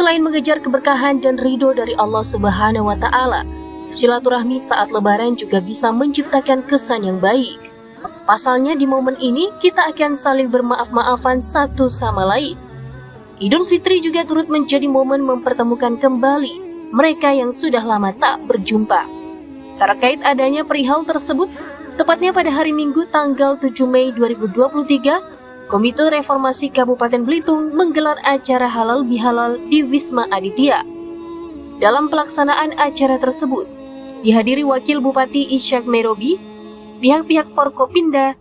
Selain mengejar keberkahan dan ridho dari Allah Subhanahu wa Ta'ala, silaturahmi saat Lebaran juga bisa menciptakan kesan yang baik. Pasalnya di momen ini kita akan saling bermaaf-maafan satu sama lain. Idul Fitri juga turut menjadi momen mempertemukan kembali mereka yang sudah lama tak berjumpa. Terkait adanya perihal tersebut, tepatnya pada hari Minggu tanggal 7 Mei 2023, Komite Reformasi Kabupaten Belitung menggelar acara halal bihalal di Wisma Aditya. Dalam pelaksanaan acara tersebut, dihadiri Wakil Bupati Ishak Merobi, pihak-pihak Forkopimda,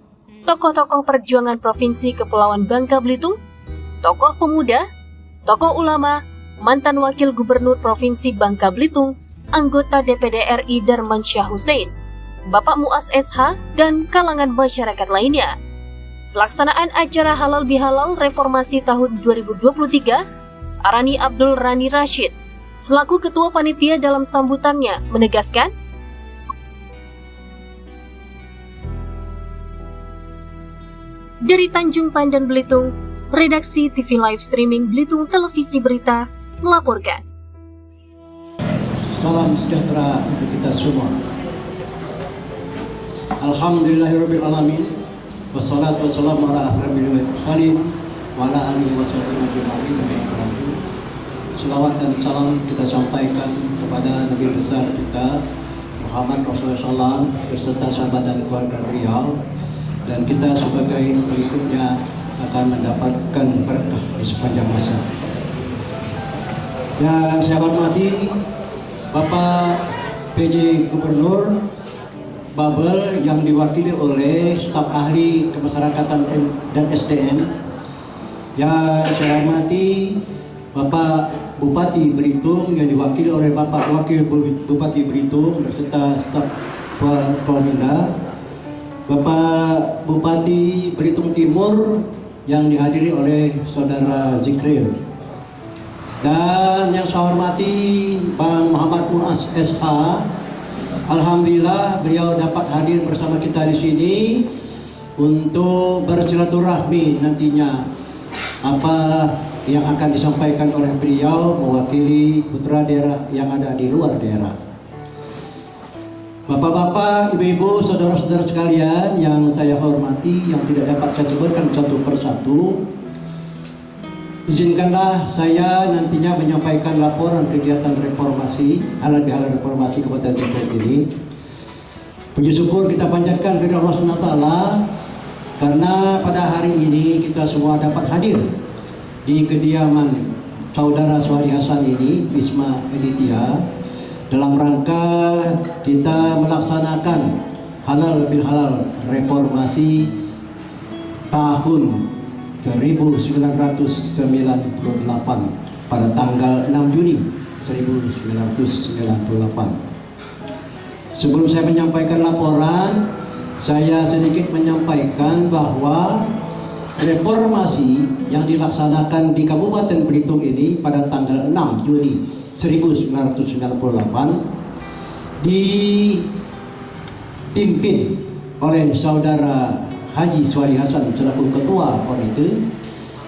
tokoh-tokoh perjuangan Provinsi Kepulauan Bangka Belitung, tokoh pemuda, tokoh ulama, mantan Wakil Gubernur Provinsi Bangka Belitung, anggota DPD RI Darman Syah Hussein, Bapak Muas SH, dan kalangan masyarakat lainnya. Pelaksanaan acara halal bihalal reformasi tahun 2023, Arani Abdul Rani Rashid, selaku Ketua Panitia dalam sambutannya menegaskan, dari Tanjung Pandan Belitung, Redaksi TV Live Streaming Belitung Televisi Berita melaporkan. Salam sejahtera untuk kita semua. Alhamdulillahirabbil alamin. Wassalatu wassalamu ala asyrofil mursalin wa ala alihi washabihi ajma'in. Selawat dan salam kita sampaikan kepada Nabi besar kita Muhammad Rasulullah SAW beserta sahabat dan keluarga beliau, dan kita sebagai pengikutnya akan mendapatkan berkah di sepanjang masa. Yang saya hormati Bapak PJ Gubernur Babel yang diwakili oleh staf ahli kemasyarakatan dan SDM. Yang saya hormati Bapak Bupati Belitung yang diwakili oleh Bapak Wakil Bupati Belitung beserta staf Forkopimda. Bapak Bupati Belitung Timur yang dihadiri oleh Saudara Zikril. Dan yang saya hormati Bang Muhammad Muas SH. Alhamdulillah beliau dapat hadir bersama kita di sini untuk bersilaturahmi nantinya apa yang akan disampaikan oleh beliau mewakili putra daerah yang ada di luar daerah. Bapak-bapak, ibu-ibu, saudara-saudara sekalian yang saya hormati, yang tidak dapat saya sebutkan satu persatu, izinkanlah saya nantinya menyampaikan laporan kegiatan reformasi, halal bihalal reformasi Kabupaten Belitung ini. Puji syukur kita panjatkan kepada Allah SWT karena pada hari ini kita semua dapat hadir di kediaman Saudara Suhadi Hasan ini, Wisma Aditya, dalam rangka kita melaksanakan halal bihalal reformasi tahun 1998 pada tanggal 6 Juni 1998. Sebelum saya menyampaikan laporan, saya sedikit menyampaikan bahwa reformasi yang dilaksanakan di Kabupaten Belitung ini pada tanggal 6 Juni 1998 dipimpin oleh Saudara Haji Suhadi Hasan selaku Ketua Komite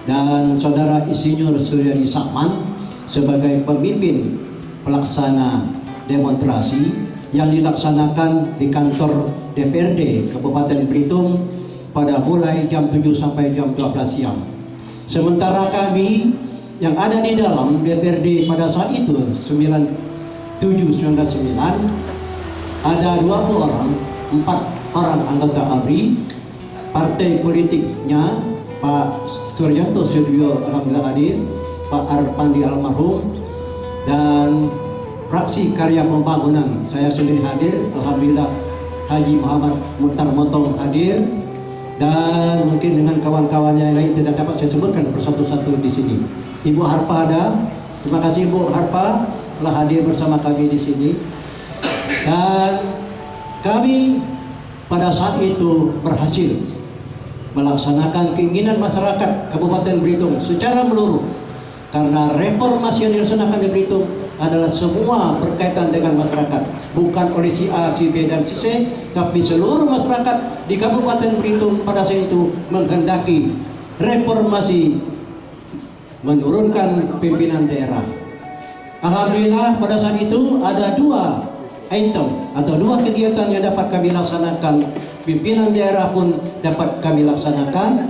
dan Saudara Insinyur Suryadi Sakman sebagai pemimpin pelaksana demonstrasi yang dilaksanakan di kantor DPRD Kabupaten Belitung pada mulai jam 7 sampai jam 12 siang. Sementara kami yang ada di dalam DPRD pada saat itu 9799 ada 20 orang, 4 orang anggota ABRI. Partai politiknya Pak Suryanto Sudibyo alhamdulillah hadir, Pak Arpandi almarhum, dan fraksi Karya Pembangunan saya sendiri hadir, alhamdulillah Haji Muhammad Muhtar Motong hadir, dan mungkin dengan kawan-kawannya yang lain tidak dapat saya sebutkan persatu-satu di sini. Ibu Harpa ada, terima kasih Ibu Harpa telah hadir bersama kami di sini, dan kami pada saat itu berhasil melaksanakan keinginan masyarakat Kabupaten Belitung secara menyeluruh, karena reformasi yang dilaksanakan di Belitung adalah semua berkaitan dengan masyarakat, bukan oleh si A, si B, dan si C, tapi seluruh masyarakat di Kabupaten Belitung pada saat itu menghendaki reformasi, menurunkan pimpinan daerah, Alhamdulillah pada saat itu ada dua item atau dua kegiatan yang dapat kami laksanakan. Pimpinan daerah pun dapat kami laksanakan,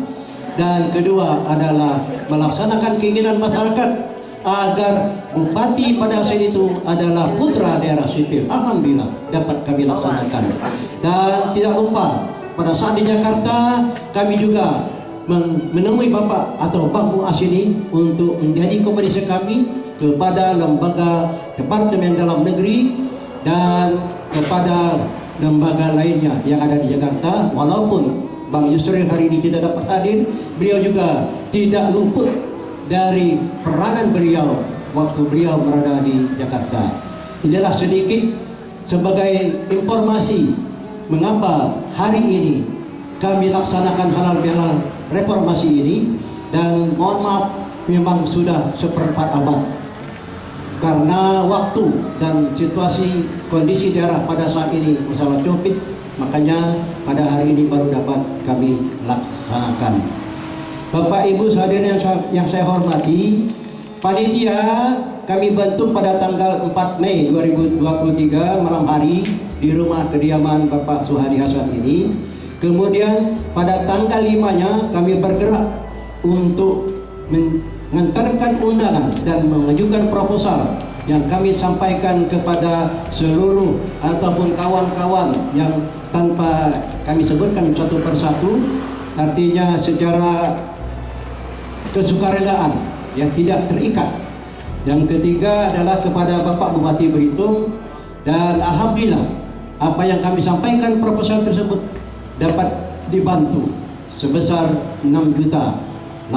dan kedua adalah melaksanakan keinginan masyarakat agar bupati pada saat itu adalah putra daerah sipil. Alhamdulillah dapat kami laksanakan. Dan tidak lupa pada saat di Jakarta kami juga menemui Bapak atau Pak Muas ini untuk menjadi komunikasi kami kepada lembaga Departemen Dalam Negeri dan kepada lembaga lainnya yang ada di Jakarta. Walaupun Bang Yusril hari ini tidak dapat hadir, beliau juga tidak luput dari peranan beliau waktu beliau berada di Jakarta. Inilah sedikit sebagai informasi mengapa hari ini kami laksanakan halal bihalal reformasi ini. Dan mohon maaf, memang sudah seperempat abad karena waktu dan situasi kondisi daerah pada saat ini masalah COVID, makanya pada hari ini baru dapat kami laksanakan. Bapak Ibu hadirin yang saya hormati, panitia kami bentuk pada tanggal 4 Mei 2023 malam hari di rumah kediaman Bapak Suhadi Hasan ini. Kemudian pada tanggal 5-nya kami bergerak untuk mengantarkan undangan dan mengajukan proposal yang kami sampaikan kepada seluruh ataupun kawan-kawan yang tanpa kami sebutkan satu persatu, artinya secara kesukarelaan yang tidak terikat. Yang ketiga adalah kepada Bapak Bupati Belitung, dan alhamdulillah apa yang kami sampaikan proposal tersebut dapat dibantu sebesar Rp6.850.000.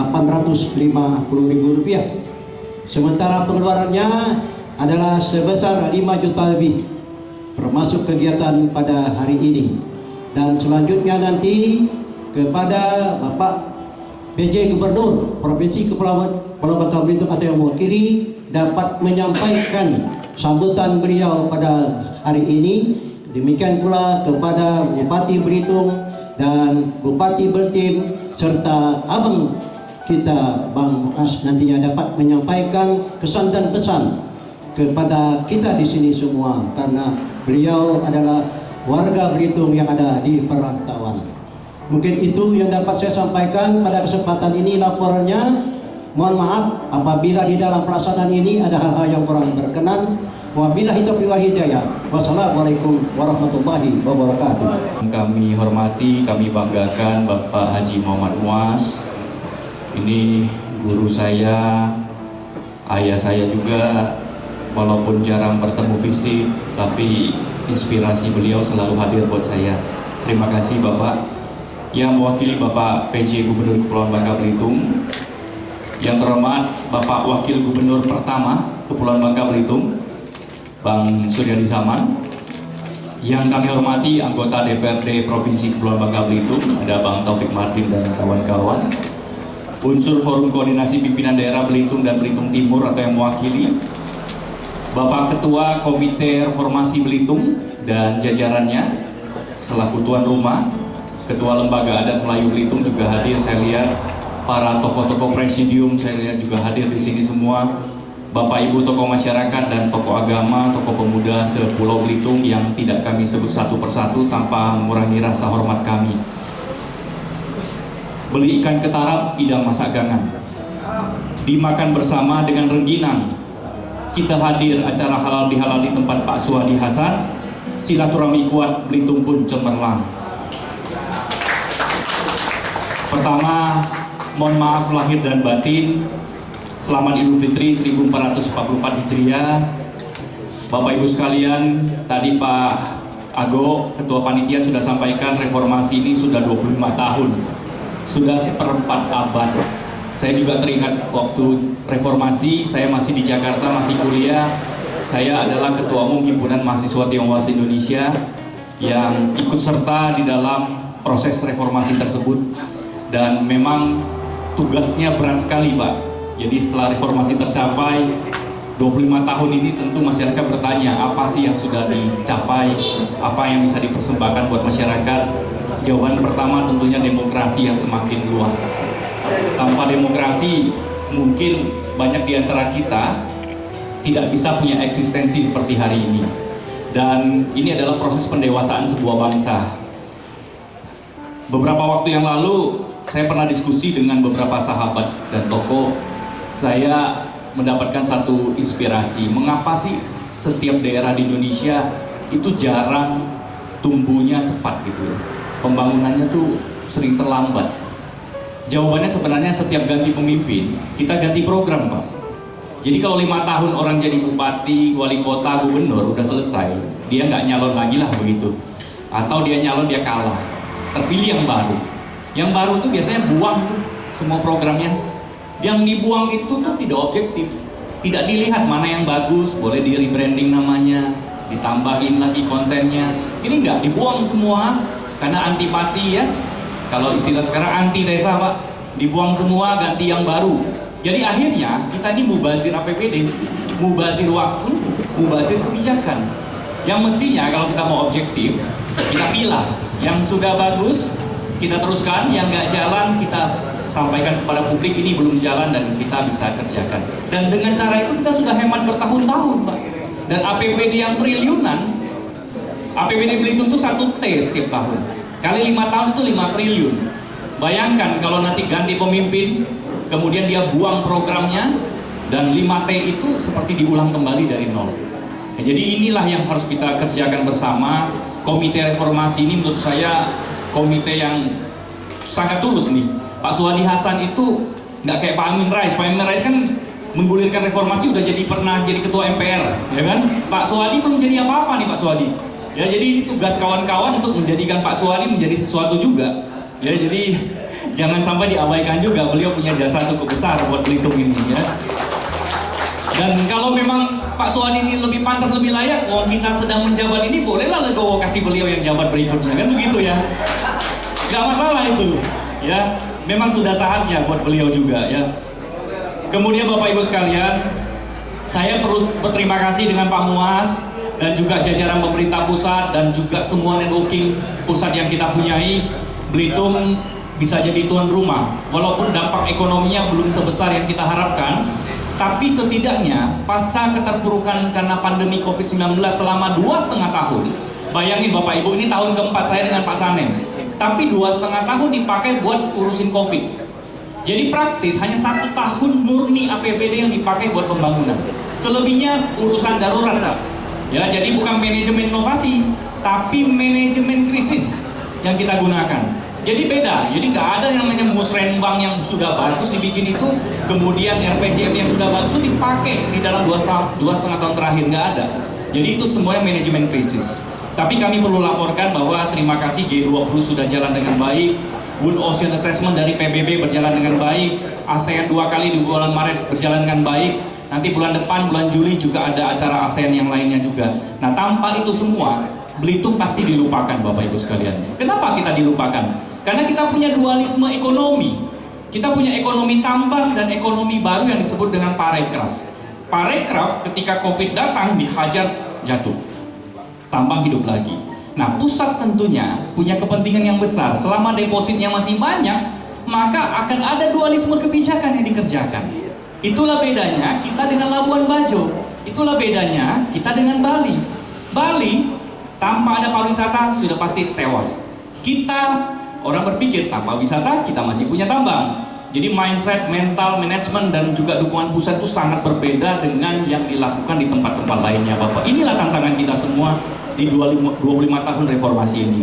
Sementara pengeluarannya adalah sebesar 5 juta lebih termasuk kegiatan pada hari ini. Dan selanjutnya nanti kepada Bapak PJ Gubernur Provinsi Kepulauan Bangka Belitung atau yang mewakili dapat menyampaikan sambutan beliau pada hari ini. Demikian pula kepada Bupati Belitung dan Bupati Bertim serta abang kita Bang Muas nantinya dapat menyampaikan kesan dan pesan kepada kita di sini semua, karena beliau adalah warga Belitung yang ada di perantauan. Mungkin itu yang dapat saya sampaikan pada kesempatan ini laporannya. Mohon maaf apabila di dalam pelaksanaan ini ada hal-hal yang kurang berkenan. Wabillahi taufiq wal hidayah. Wassalamualaikum warahmatullahi wabarakatuh. Kami hormati, kami banggakan Bapak Haji Muhammad Muas. Ini guru saya, ayah saya juga. Walaupun jarang bertemu fisik, tapi inspirasi beliau selalu hadir buat saya. Terima kasih Bapak. Yang mewakili Bapak PJ Gubernur Kepulauan Bangka Belitung, yang terhormat Bapak Wakil Gubernur pertama Kepulauan Bangka Belitung, Bang Suryadi Saman. Yang kami hormati anggota DPRD Provinsi Kepulauan Bangka Belitung, ada Bang Taufik Martin dan kawan-kawan. Unsur Forum Koordinasi Pimpinan Daerah Belitung dan Belitung Timur atau yang mewakili, Bapak Ketua Komite Reformasi Belitung dan jajarannya selaku tuan rumah, Ketua Lembaga Adat Melayu Belitung juga hadir. Saya lihat para tokoh-tokoh presidium saya lihat juga hadir di sini semua. Bapak Ibu tokoh masyarakat dan tokoh agama, tokoh pemuda sepulau Belitung yang tidak kami sebut satu persatu tanpa mengurangi rasa hormat kami. Beli ikan ketarap, idang masak gangan. Dimakan bersama dengan rengginang. Kita hadir acara halal bihalal di tempat Pak Suhadi Hasan. Silaturahmi kuat, Belitung pun cemerlang. Pertama, mohon maaf lahir dan batin. Selamat Idul Fitri 1444 Hijriah. Bapak Ibu sekalian, tadi Pak Ago, Ketua Panitia sudah sampaikan reformasi ini sudah 25 tahun. Sudah seperempat abad. Saya juga teringat waktu reformasi, saya masih di Jakarta, masih kuliah. Saya adalah Ketua Umum Himpunan Mahasiswa Tionghoa Indonesia yang ikut serta di dalam proses reformasi tersebut. Dan memang tugasnya berat sekali Pak. Jadi setelah reformasi tercapai 25 tahun ini tentu masyarakat bertanya apa sih yang sudah dicapai, apa yang bisa dipersembahkan buat masyarakat. Jawaban pertama tentunya demokrasi yang semakin luas. Tanpa demokrasi mungkin banyak di antara kita tidak bisa punya eksistensi seperti hari ini. Dan ini adalah proses pendewasaan sebuah bangsa. Beberapa waktu yang lalu saya pernah diskusi dengan beberapa sahabat dan tokoh. Saya mendapatkan satu inspirasi. Mengapa sih setiap daerah di Indonesia itu jarang tumbuhnya cepat gitu? Pembangunannya tuh sering terlambat. Jawabannya sebenarnya setiap ganti pemimpin, kita ganti program, Pak. Jadi kalau 5 tahun orang jadi bupati, wali kota, gubernur udah selesai, dia nggak nyalon lagi lah begitu. Atau dia nyalon, dia kalah, terpilih yang baru. Yang baru tuh biasanya buang tuh semua programnya. Yang dibuang itu tuh tidak objektif, tidak dilihat mana yang bagus, boleh di rebranding namanya, ditambahin lagi kontennya. Ini nggak, dibuang semua karena antipati ya. Kalau istilah sekarang anti desa, Pak, dibuang semua, ganti yang baru. Jadi akhirnya kita ini mubazir APBD, mubazir waktu, mubazir kebijakan. Yang mestinya kalau kita mau objektif, kita pilah yang sudah bagus, kita teruskan, yang nggak jalan kita sampaikan kepada publik ini belum jalan dan kita bisa kerjakan. Dan dengan cara itu kita sudah hemat bertahun-tahun, Pak. Dan APBD yang triliunan, APBD Belitung itu 1 T setiap tahun. Kali 5 tahun itu 5 triliun. Bayangkan kalau nanti ganti pemimpin, kemudian dia buang programnya, dan 5T itu seperti diulang kembali dari nol. Nah, jadi inilah yang harus kita kerjakan bersama. Komite reformasi ini menurut saya komite yang sangat tulus nih. Pak Suhadi Hasan itu nggak kayak Pak Amin Rais. Pak Amin Rais kan menggulirkan reformasi, udah pernah jadi ketua MPR, ya kan? Pak Suhadi belum jadi apa-apa nih Pak Suhadi. Ya, jadi ini tugas kawan-kawan untuk menjadikan Pak Suhadi menjadi sesuatu juga. Ya, jadi jangan sampai diabaikan juga, beliau punya jasa cukup besar buat Belitung ini ya. Dan kalau memang Pak Suhadi ini lebih pantas, lebih layak, kita sedang menjabat ini, bolehlah legowo kasih beliau yang jabat berikutnya, kan begitu ya. Gak masalah itu ya, memang sudah saatnya buat beliau juga ya. Kemudian Bapak Ibu sekalian, saya perlu berterima kasih dengan Pak Muas dan juga jajaran pemerintah pusat dan juga semua networking pusat yang kita punyai. Belitung bisa jadi tuan rumah, walaupun dampak ekonominya belum sebesar yang kita harapkan, tapi setidaknya pasca keterpurukan karena pandemi COVID-19 selama 2,5 tahun. Bayangin Bapak Ibu, ini tahun keempat saya dengan Pak Sanem, tapi 2,5 tahun dipakai buat urusin COVID. Jadi praktis hanya 1 tahun murni APBD yang dipakai buat pembangunan. Selebihnya urusan darurat, Pak. Ya, jadi bukan manajemen inovasi, tapi manajemen krisis yang kita gunakan. Jadi beda, jadi nggak ada yang namanya musrenbang yang sudah bagus dibikin itu, kemudian RPJM yang sudah bagus itu dipakai di dalam 2,5 tahun terakhir, nggak ada. Jadi itu semuanya manajemen krisis. Tapi kami perlu laporkan bahwa terima kasih G20 sudah jalan dengan baik, World Ocean Assessment dari PBB berjalan dengan baik, ASEAN 2 kali di bulan Maret berjalan dengan baik, nanti bulan depan, bulan Juli juga ada acara ASEAN yang lainnya juga. Nah, tanpa itu semua, Belitung pasti dilupakan Bapak Ibu sekalian. Kenapa kita dilupakan? Karena kita punya dualisme ekonomi. Kita punya ekonomi tambang dan ekonomi baru yang disebut dengan parekraf. Parekraf ketika COVID datang dihajar jatuh. Tambang hidup lagi. Nah, pusat tentunya punya kepentingan yang besar. Selama depositnya masih banyak, maka akan ada dualisme kebijakan yang dikerjakan. Itulah bedanya kita dengan Labuan Bajo. Itulah bedanya kita dengan Bali. Bali tanpa ada pariwisata sudah pasti tewas. Kita orang berpikir tanpa wisata kita masih punya tambang. Jadi mindset, mental, manajemen dan juga dukungan pusat itu sangat berbeda dengan yang dilakukan di tempat-tempat lainnya, Bapak. Inilah tantangan kita semua di 25 tahun reformasi ini.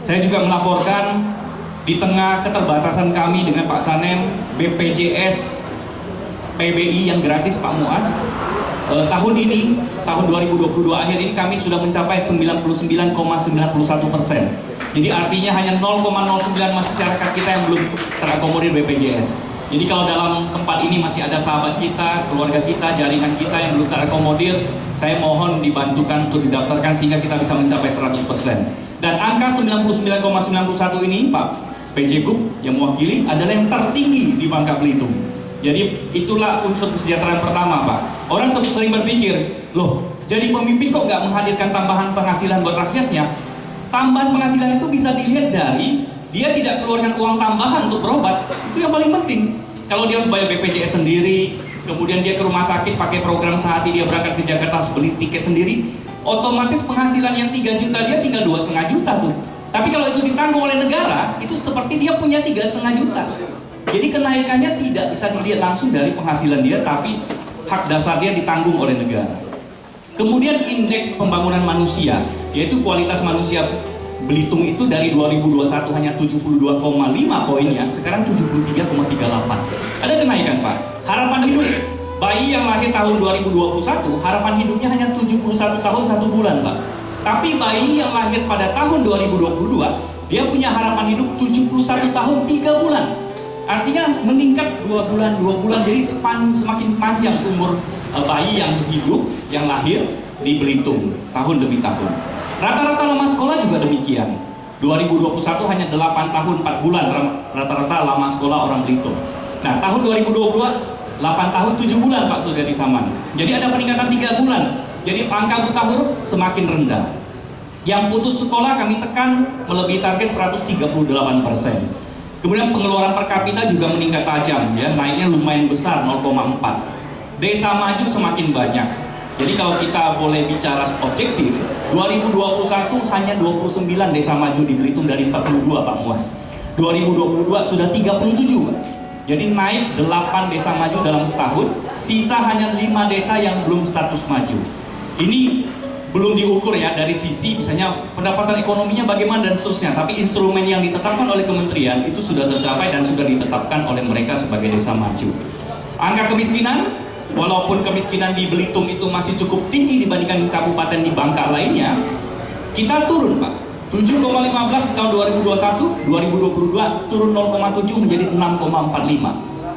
Saya juga melaporkan di tengah keterbatasan kami dengan Pak Sanem, BPJS PBI yang gratis Pak Muas. Tahun ini, tahun 2022 akhir ini kami sudah mencapai 99,91%. Jadi artinya hanya 0,09 masyarakat kita yang belum terakomodir BPJS. Jadi kalau dalam tempat ini masih ada sahabat kita, keluarga kita, jaringan kita yang belum terakomodir, saya mohon dibantukan untuk didaftarkan sehingga kita bisa mencapai 100%. Dan angka 99,91 ini Pak PJ Group yang mewakili adalah yang tertinggi di Bangka Belitung. Jadi itulah unsur kesejahteraan pertama, Pak. Orang sering berpikir, loh, jadi pemimpin kok nggak menghadirkan tambahan penghasilan buat rakyatnya? Tambahan penghasilan itu bisa dilihat dari dia tidak keluarkan uang tambahan untuk berobat. Itu yang paling penting. Kalau dia harus bayar BPJS sendiri, kemudian dia ke rumah sakit pakai program Sehati, dia berangkat ke Jakarta harus beli tiket sendiri, otomatis penghasilan yang 3 juta dia tinggal 2,5 juta tuh. Tapi kalau itu ditanggung oleh negara, itu seperti dia punya 3,5 juta. Jadi kenaikannya tidak bisa dilihat langsung dari penghasilan dia, tapi hak dasar dia ditanggung oleh negara. Kemudian indeks pembangunan manusia, yaitu kualitas manusia Belitung itu dari 2021 hanya 72,5 poinnya, sekarang 73,38. Ada kenaikan, Pak. Harapan hidup bayi yang lahir tahun 2021, harapan hidupnya hanya 71 tahun 1 bulan, Pak. Tapi bayi yang lahir pada tahun 2022, dia punya harapan hidup 71 tahun 3 bulan. Artinya meningkat 2 bulan, jadi semakin panjang umur bayi yang hidup, yang lahir di Belitung tahun demi tahun. Rata-rata lama sekolah juga demikian. 2021 hanya 8 tahun 4 bulan rata-rata lama sekolah orang Belitung. Nah, tahun 2022 8 tahun 7 bulan Pak Suryadi Saman. Jadi ada peningkatan 3 bulan. Jadi angka buta huruf semakin rendah. Yang putus sekolah kami tekan melebihi target 138%. Kemudian pengeluaran per kapita juga meningkat tajam, ya, naiknya lumayan besar 0,4. Desa maju semakin banyak. Jadi kalau kita boleh bicara objektif, 2021 hanya 29 desa maju di Belitung dari 42 Pak Muas. 2022 sudah 37 Pak. Jadi naik 8 desa maju dalam setahun, sisa hanya 5 desa yang belum status maju. Ini belum diukur ya dari sisi misalnya pendapatan ekonominya bagaimana dan seterusnya, tapi instrumen yang ditetapkan oleh kementerian itu sudah tercapai dan sudah ditetapkan oleh mereka sebagai desa maju. Angka kemiskinan, walaupun kemiskinan di Belitung itu masih cukup tinggi dibandingkan kabupaten di Bangka lainnya, kita turun Pak. 7,15 di tahun 2021, 2022 turun 0,7 menjadi 6,45.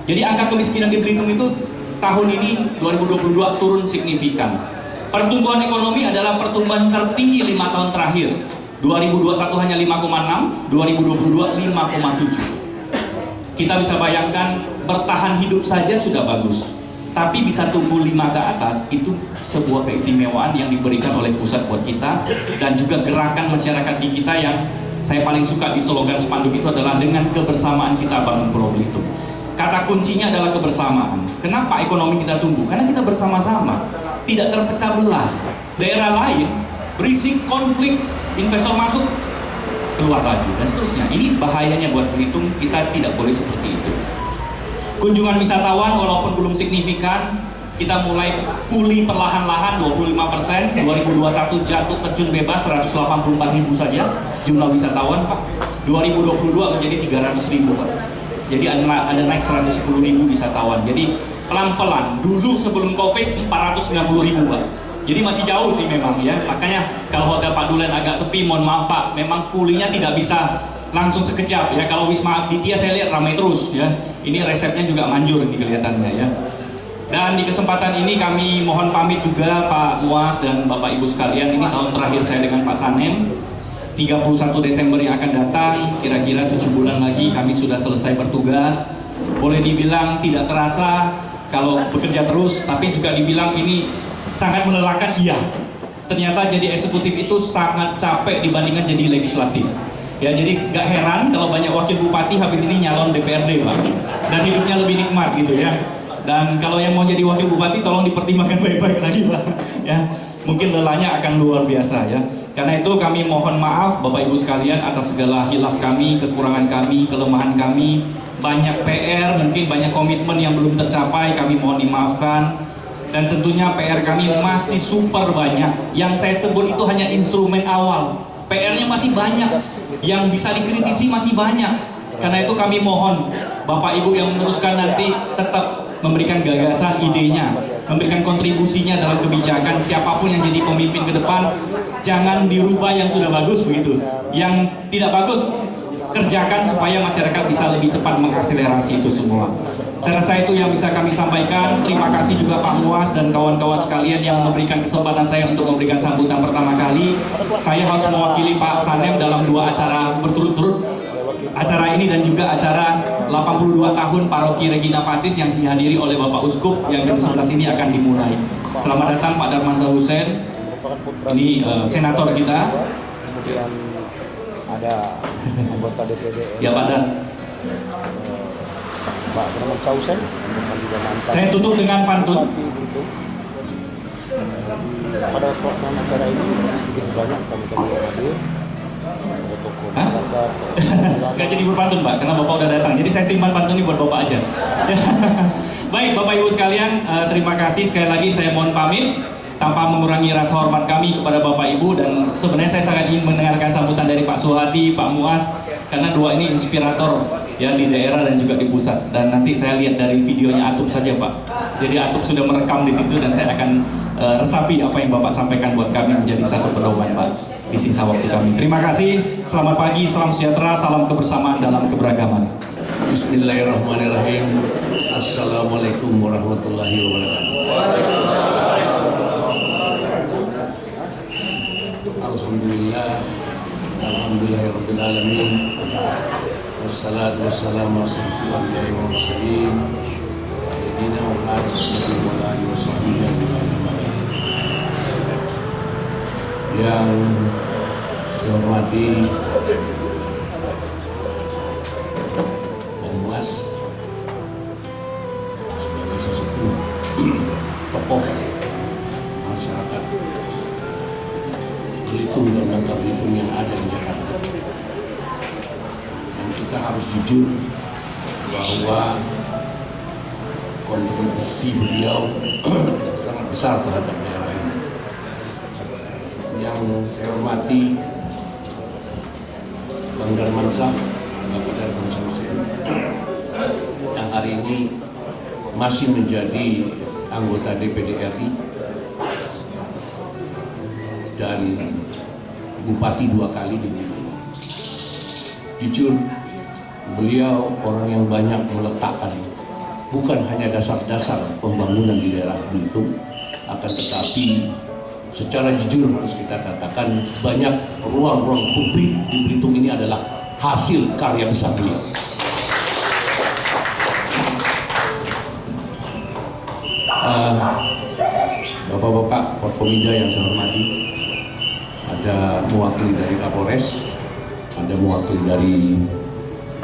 Jadi angka kemiskinan di Belitung itu tahun ini 2022 turun signifikan. Pertumbuhan ekonomi adalah pertumbuhan tertinggi 5 tahun terakhir. 2021 hanya 5,6, 2022 5,7. Kita bisa bayangkan bertahan hidup saja sudah bagus. Tapi bisa tumbuh 5 ke atas, itu sebuah keistimewaan yang diberikan oleh pusat buat kita. Dan juga gerakan masyarakat di kita yang saya paling suka di slogan spanduk itu adalah dengan kebersamaan kita bangun Pulau Belitung. Kata kuncinya adalah kebersamaan. Kenapa ekonomi kita tumbuh? Karena kita bersama-sama, tidak terpecah belah. Daerah lain berisik, konflik, investor masuk, keluar lagi, dan seterusnya. Ini bahayanya buat Belitung, kita tidak boleh seperti itu. Kunjungan wisatawan walaupun belum signifikan, kita mulai pulih perlahan-lahan 25%. 2021 jatuh terjun bebas 184.000 saja jumlah wisatawan Pak. 2022 menjadi 300.000 Pak. Jadi ada naik 110.000 wisatawan. Jadi pelan-pelan. Dulu sebelum Covid 490.000 Pak. Jadi masih jauh sih memang ya. Makanya kalau Hotel Pak Dulen agak sepi, mohon maaf Pak. Memang pulihnya tidak bisa langsung sekejap ya. Kalau Wisma Aditya saya lihat ramai terus ya. Ini resepnya juga manjur ini kelihatannya ya. Dan di kesempatan ini kami mohon pamit juga Pak Muas dan Bapak Ibu sekalian. Ini tahun terakhir saya dengan Pak Sanem. 31 Desember yang akan datang, kira-kira 7 bulan lagi kami sudah selesai bertugas. Boleh dibilang tidak terasa kalau bekerja terus, tapi juga dibilang ini sangat melelahkan, iya. Ternyata jadi eksekutif itu sangat capek dibandingkan jadi legislatif. Ya, jadi gak heran kalau banyak wakil bupati habis ini nyalon DPRD Pak. Dan hidupnya lebih nikmat gitu ya. Dan kalau yang mau jadi wakil bupati tolong dipertimbangkan baik-baik lagi Pak. Ya, mungkin lelahnya akan luar biasa ya. Karena itu kami mohon maaf Bapak Ibu sekalian atas segala hilaf kami, kekurangan kami, kelemahan kami. Banyak PR, mungkin banyak komitmen yang belum tercapai, kami mohon dimaafkan. Dan tentunya PR kami masih super banyak. Yang saya sebut itu hanya instrumen awal. PR-nya masih banyak, yang bisa dikritisi masih banyak. Karena itu kami mohon Bapak Ibu yang meneruskan nanti tetap memberikan gagasan, idenya, memberikan kontribusinya dalam kebijakan. Siapapun yang jadi pemimpin ke depan, jangan dirubah yang sudah bagus begitu. Yang tidak bagus, kerjakan supaya masyarakat bisa lebih cepat mengakselerasi itu semua. Saya rasa itu yang bisa kami sampaikan. Terima kasih juga Pak Muas dan kawan-kawan sekalian yang memberikan kesempatan saya untuk memberikan sambutan pertama kali. Saya harus mewakili Pak Sanem dalam 2 acara berturut-turut. Acara ini dan juga acara 82 tahun Paroki Regina Pacis yang dihadiri oleh Bapak Uskup yang jam 11 ini akan dimulai. Selamat datang Pak Darmansyah Hussein. Ini senator kita. Kemudian ada anggota DPD. Ya Pak Dar. Pak Abdurrahman Sausen, kemudian juga mantan Saya tutup dengan pantun. Bupati Belitung. Pada pelaksanaan acara ini begitu banyak tamu-tamu yang hadir, ada tokoh Hah? masyarakat, Nggak jadi berpantun Pak, karena Bapak udah datang. Jadi saya simpan pantun ini buat Bapak aja. Baik Bapak Ibu sekalian, terima kasih sekali lagi, saya mohon pamit tanpa mengurangi rasa hormat kami kepada Bapak Ibu, dan sebenarnya saya sangat ingin mendengarkan sambutan dari Pak Suhadi, Pak Muas, karena dua ini inspirator ya di daerah dan juga di pusat. Dan nanti saya lihat dari videonya Atup saja Pak. Jadi Atup sudah merekam di situ dan saya akan resapi apa yang Bapak sampaikan buat kami menjadi satu pedoman Pak di sisa waktu kami. Terima kasih, selamat pagi, salam sejahtera, salam kebersamaan dalam keberagaman. Bismillahirrahmanirrahim. Assalamualaikum warahmatullahi wabarakatuh. Alhamdulillahirabbil alamin. Wassalatu wassalamu ala asyrofil anbiya'i wal mursalin sayyidina Muhammadin wa alihi washabbihi ajma'in. Yang saya hormati Muas sebagai sesepuh tokoh masyarakat Belitung dan Bangka Belitung yang ada di Jakarta, dan kita harus jujur bahwa kontribusi beliau sangat besar terhadap daerah ini. Yang saya hormati Bang Darmansyah, Bapak Darmansyah Hussein, yang hari ini masih menjadi anggota DPD RI dan bupati 2 kali di Belitung. Jujur, beliau orang yang banyak meletakkan bukan hanya dasar-dasar pembangunan di daerah Belitung, akan tetapi secara jujur harus kita katakan banyak ruang-ruang publik di Belitung ini adalah hasil karya besar beliau. Bapak-bapak Forkominda yang saya hormati, ada mewakili dari Kapolres, ada mewakili dari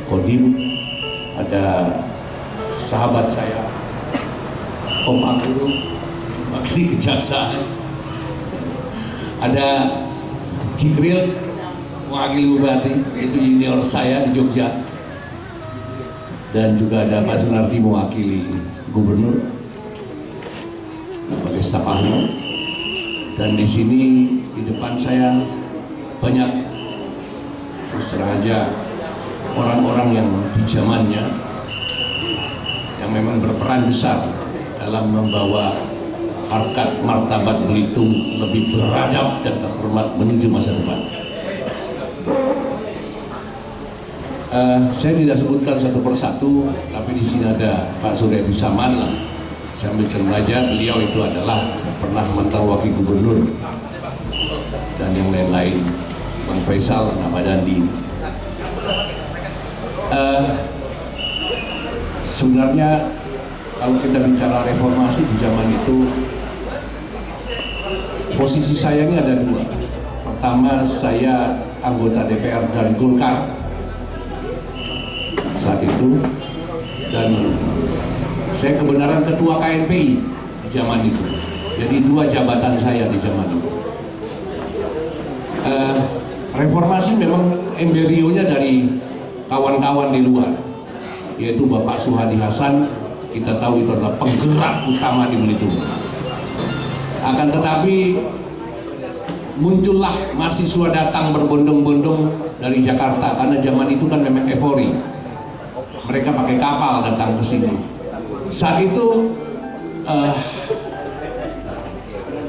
Kodim, ada sahabat saya Om Aguru mewakili Kejaksaan, ada Jibril mewakili Bupati, itu junior saya di Jogja, dan juga ada Pak Sunardi mewakili Gubernur sebagai staf ahli. Dan di sini di depan saya banyak, terus terang aja, orang-orang yang di zamannya yang memang berperan besar dalam membawa harkat martabat Belitung lebih beradab dan terhormat menuju masa depan. Saya tidak sebutkan satu persatu, tapi di sini ada Pak Surya Bisaman lah. Saya ambilkan aja, beliau itu adalah pernah mantan wakil gubernur, dan yang lain-lain, Bang Faisal, nama Dandi. Sebenarnya kalau kita bicara reformasi di zaman itu, posisi saya ini ada 2. Pertama, saya anggota DPR dari Golkar saat itu, dan saya kebenaran ketua KNPI di zaman itu. Jadi 2 jabatan saya di zaman itu. Reformasi memang embrionya dari kawan-kawan di luar, yaitu Bapak Suhadi Hasan. Kita tahu itu adalah penggerak utama di Belitung. Akan tetapi muncullah mahasiswa datang berbondong-bondong dari Jakarta, karena zaman itu kan memang euforia. Mereka pakai kapal datang ke sini. Saat itu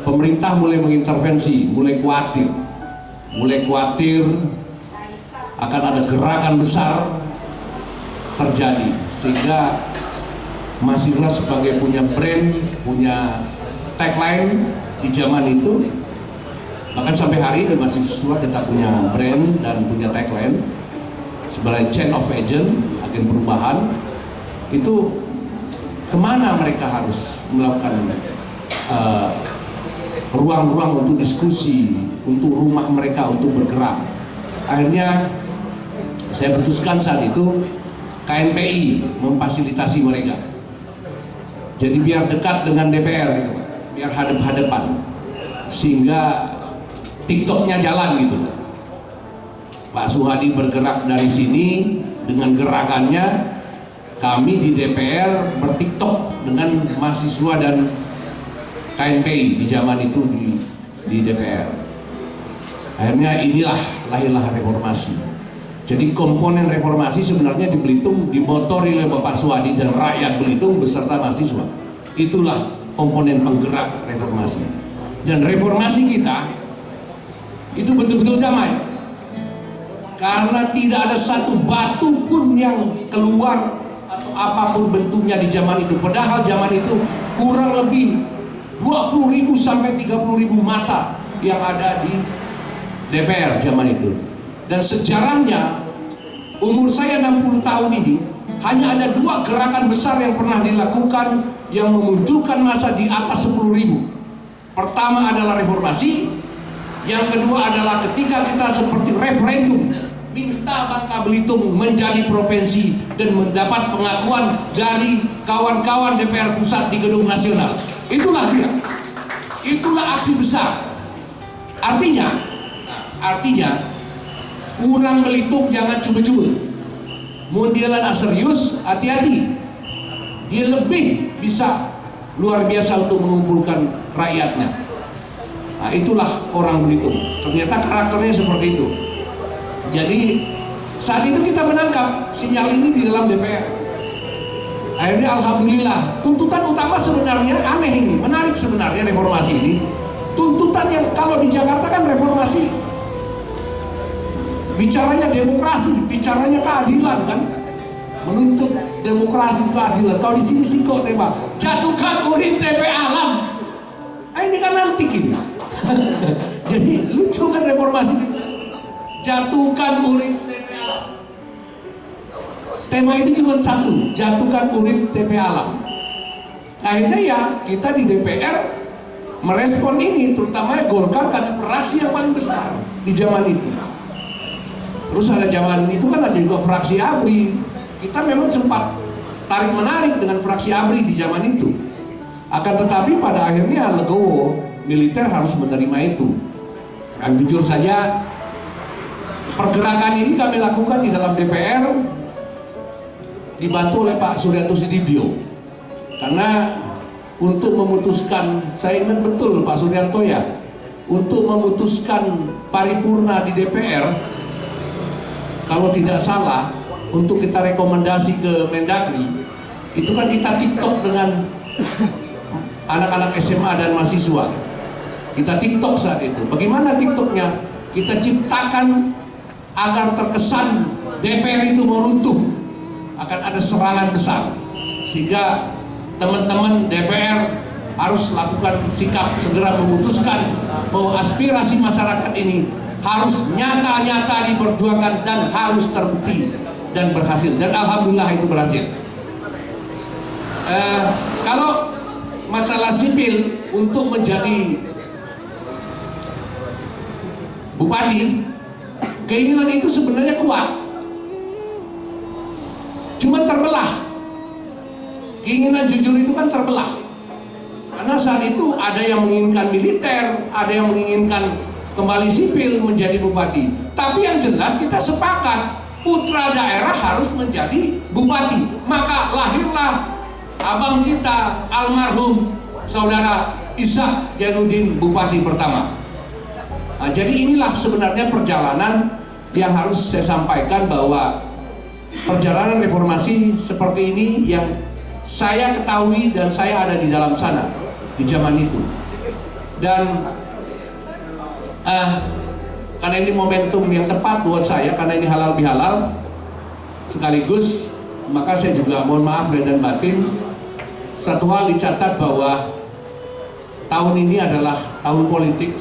pemerintah mulai mengintervensi, mulai khawatir akan ada gerakan besar terjadi, sehingga mahasiswa sebagai punya brand, punya tagline di zaman itu, bahkan sampai hari ini mahasiswa tetap punya brand dan punya tagline sebagai chain of agent, agen perubahan. Itu kemana mereka harus melakukan ruang-ruang untuk diskusi, untuk rumah mereka untuk bergerak. Akhirnya saya putuskan saat itu KNPI memfasilitasi mereka. Jadi biar dekat dengan DPR gitu, Pak. Biar hadap-hadapan. Sehingga TikToknya jalan gitu. Pak Suhadi bergerak dari sini dengan gerakannya, kami di DPR bertiktok dengan mahasiswa dan KNPI di zaman itu di DPR. Akhirnya inilah lahirlah reformasi. Jadi komponen reformasi sebenarnya di Belitung dimotori oleh Bapak Suhadi dan rakyat Belitung beserta mahasiswa. Itulah komponen penggerak reformasi. Dan reformasi kita itu betul-betul damai. Karena tidak ada satu batu pun yang keluar atau apapun bentuknya di zaman itu. Padahal zaman itu kurang lebih 20.000 sampai 30.000 massa yang ada di DPR zaman itu. Dan sejarahnya umur saya 60 tahun ini hanya ada 2 gerakan besar yang pernah dilakukan yang memunculkan massa di atas 10.000. Pertama adalah reformasi, yang kedua adalah ketika kita seperti referendum minta Bangka Belitung menjadi provinsi dan mendapat pengakuan dari kawan-kawan DPR pusat di Gedung Nasional. Itulah dia. Itulah aksi besar. Artinya orang Belitung jangan cuba-cuba. Mau dia lah serius, hati-hati. Dia lebih bisa luar biasa untuk mengumpulkan rakyatnya. Nah, itulah orang Belitung. Ternyata karakternya seperti itu. Jadi saat itu kita menangkap sinyal ini di dalam DPR. Akhirnya alhamdulillah. Tuntutan utama sebenarnya aneh ini, menarik sebenarnya reformasi ini. Tuntutan yang kalau di Jakarta kan reformasi bicaranya demokrasi, bicaranya keadilan kan, menuntut demokrasi keadilan. Kalau di sini singkok tembak, jatuhkan UID TP Alam. Nah, ini kan nanti gini. Jadi lucu kan reformasi ini. Jatuhkan UID TP Alam. Tema itu cuma satu, jatuhkan UID TP Alam. Akhirnya ya kita di DPR merespon ini, terutama Golkar karena fraksi yang paling besar di zaman itu. Terus ada zaman itu kan ada juga fraksi ABRI. Kita memang sempat tarik menarik dengan fraksi ABRI di zaman itu. Akan tetapi pada akhirnya legowo, militer harus menerima itu. Dan jujur saja pergerakan ini kami lakukan di dalam DPR dibantu oleh Pak Suryanto Sudibyo. Karena untuk memutuskan, saya ingat betul Pak Suryanto ya, untuk memutuskan paripurna di DPR, kalau tidak salah, untuk kita rekomendasi ke Mendagri, itu kan kita TikTok dengan anak-anak SMA dan mahasiswa. Kita TikTok saat itu. Bagaimana TikToknya? Kita ciptakan agar terkesan DPR itu mau runtuh, akan ada serangan besar, sehingga teman-teman DPR harus lakukan sikap segera memutuskan bahwa aspirasi masyarakat ini harus nyata-nyata diperjuangkan dan harus terbukti dan berhasil. Dan alhamdulillah itu berhasil. Kalau masalah sipil untuk menjadi bupati, keinginan itu sebenarnya kuat, cuma terbelah. Keinginan jujur itu kan terbelah, karena saat itu ada yang menginginkan militer, ada yang menginginkan kembali sipil menjadi bupati. Tapi yang jelas kita sepakat putra daerah harus menjadi bupati. Maka lahirlah abang kita almarhum saudara Ishak Jainuddin bupati pertama. Nah, jadi inilah sebenarnya perjalanan yang harus saya sampaikan, bahwa perjalanan reformasi seperti ini yang saya ketahui dan saya ada di dalam sana di zaman itu. Dan karena ini momentum yang tepat buat saya, karena ini halal bihalal sekaligus, maka saya juga mohon maaf lahir dan batin. Satu hal dicatat bahwa tahun ini adalah tahun politik,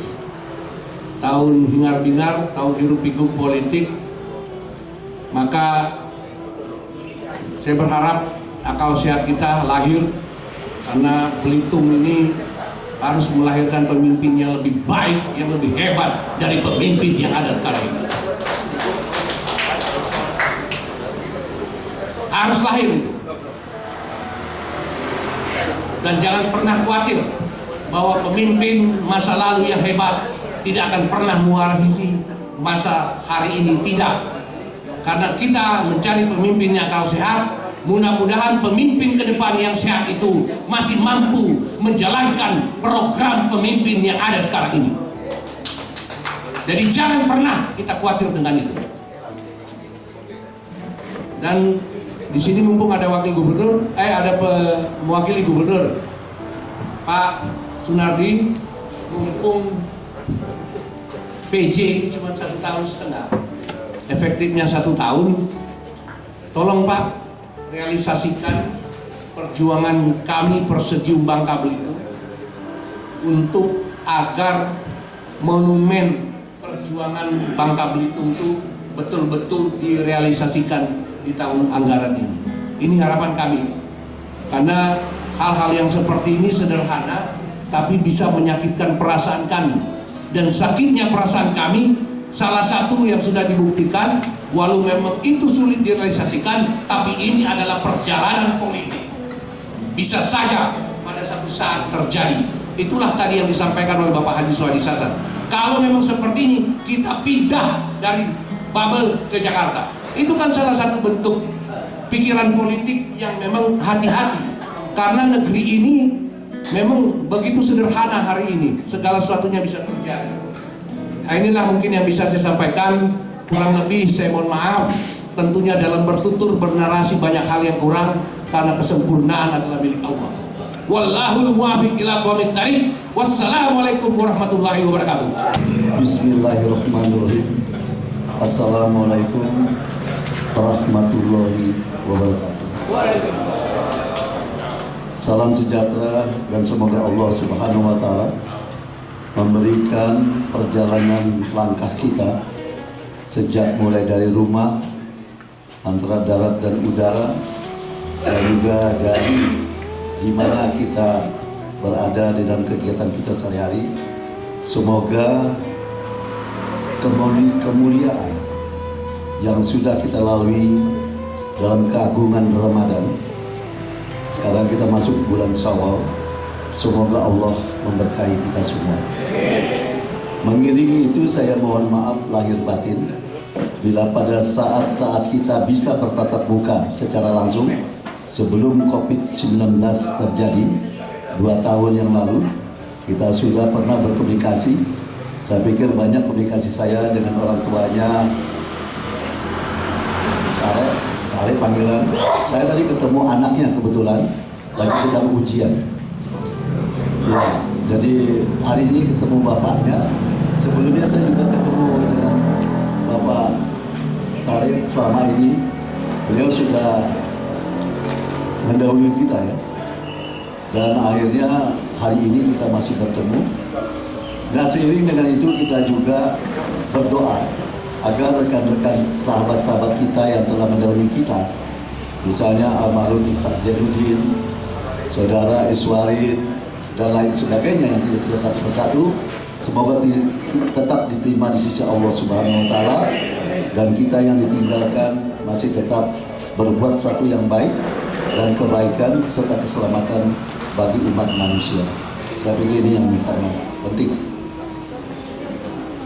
tahun hingar-bingar, tahun hiruk-pikuk politik. Maka saya berharap akal sehat kita lahir, karena Belitung ini harus melahirkan pemimpin yang lebih baik, yang lebih hebat dari pemimpin yang ada sekarang ini. harus lahir itu. Dan jangan pernah khawatir bahwa pemimpin masa lalu yang hebat tidak akan pernah mewarisi masa hari ini, tidak. Karena kita mencari pemimpin yang akal sehat, mudah-mudahan pemimpin ke depan yang sehat itu masih mampu menjalankan program pemimpin yang ada sekarang ini. Jadi jangan pernah kita khawatir dengan itu. Dan di sini mumpung ada wakil gubernur, ada mewakili gubernur, Pak Sunardi, mumpung PJ ini cuma 1,5 tahun, efektifnya 1 tahun, tolong Pak realisasikan perjuangan kami Persedium Bangka Belitung untuk agar monumen perjuangan Bangka Belitung itu betul-betul direalisasikan di tahun anggaran ini. Ini harapan kami, karena hal-hal yang seperti ini sederhana tapi bisa menyakitkan perasaan kami. Dan sakitnya perasaan kami, salah satu yang sudah dibuktikan, walau memang itu sulit direalisasikan, tapi ini adalah perjalanan politik. Bisa saja pada satu saat terjadi. Itulah tadi yang disampaikan oleh Bapak Haji Suhadi Hasan. Kalau memang seperti ini, kita pindah dari Babel ke Jakarta. Itu kan salah satu bentuk pikiran politik yang memang hati-hati. Karena negeri ini memang begitu sederhana hari ini, segala sesuatunya bisa terjadi. Nah, inilah mungkin yang bisa saya sampaikan. Kurang lebih saya mohon maaf. Tentunya dalam bertutur bernarasi banyak hal yang kurang, karena kesempurnaan adalah milik Allah. Wallahul muwaffiq ila aqwamit thariq. Wassalamualaikum warahmatullahi wabarakatuh. Bismillahirrahmanirrahim. Assalamualaikum warahmatullahi wabarakatuh. Salam sejahtera dan semoga Allah Subhanahu wa taala memberikan perjalanan langkah kita sejak mulai dari rumah, antara darat dan udara, dan juga dari di mana kita berada di dalam kegiatan kita sehari-hari. Semoga kemuliaan yang sudah kita lalui dalam keagungan Ramadan, sekarang kita masuk bulan Syawal, semoga Allah memberkahi kita semua. Mengiringi itu saya mohon maaf lahir batin bila pada saat-saat kita bisa bertatap muka secara langsung sebelum COVID-19 terjadi 2 tahun yang lalu, kita sudah pernah berkomunikasi. Saya pikir banyak komunikasi saya dengan orang tuanya. Arek panggilan. Saya tadi ketemu anaknya kebetulan lagi sedang ujian. Ya, jadi hari ini ketemu bapaknya. Sebelumnya saya juga ketemu dengan Bapak Tarik selama ini. Beliau sudah mendahului kita ya. Dan akhirnya hari ini kita masih bertemu. Dan seiring dengan itu kita juga berdoa agar rekan-rekan sahabat-sahabat kita yang telah mendahului kita, misalnya almarhum Ustaz Jainuddin, Saudara Iswarin, dan lain sebagainya yang tidak bisa satu persatu, semoga tetap diterima di sisi Allah Subhanahu wa taala, dan kita yang ditinggalkan masih tetap berbuat satu yang baik dan kebaikan serta keselamatan bagi umat manusia. Saya pikir ini yang sangat penting.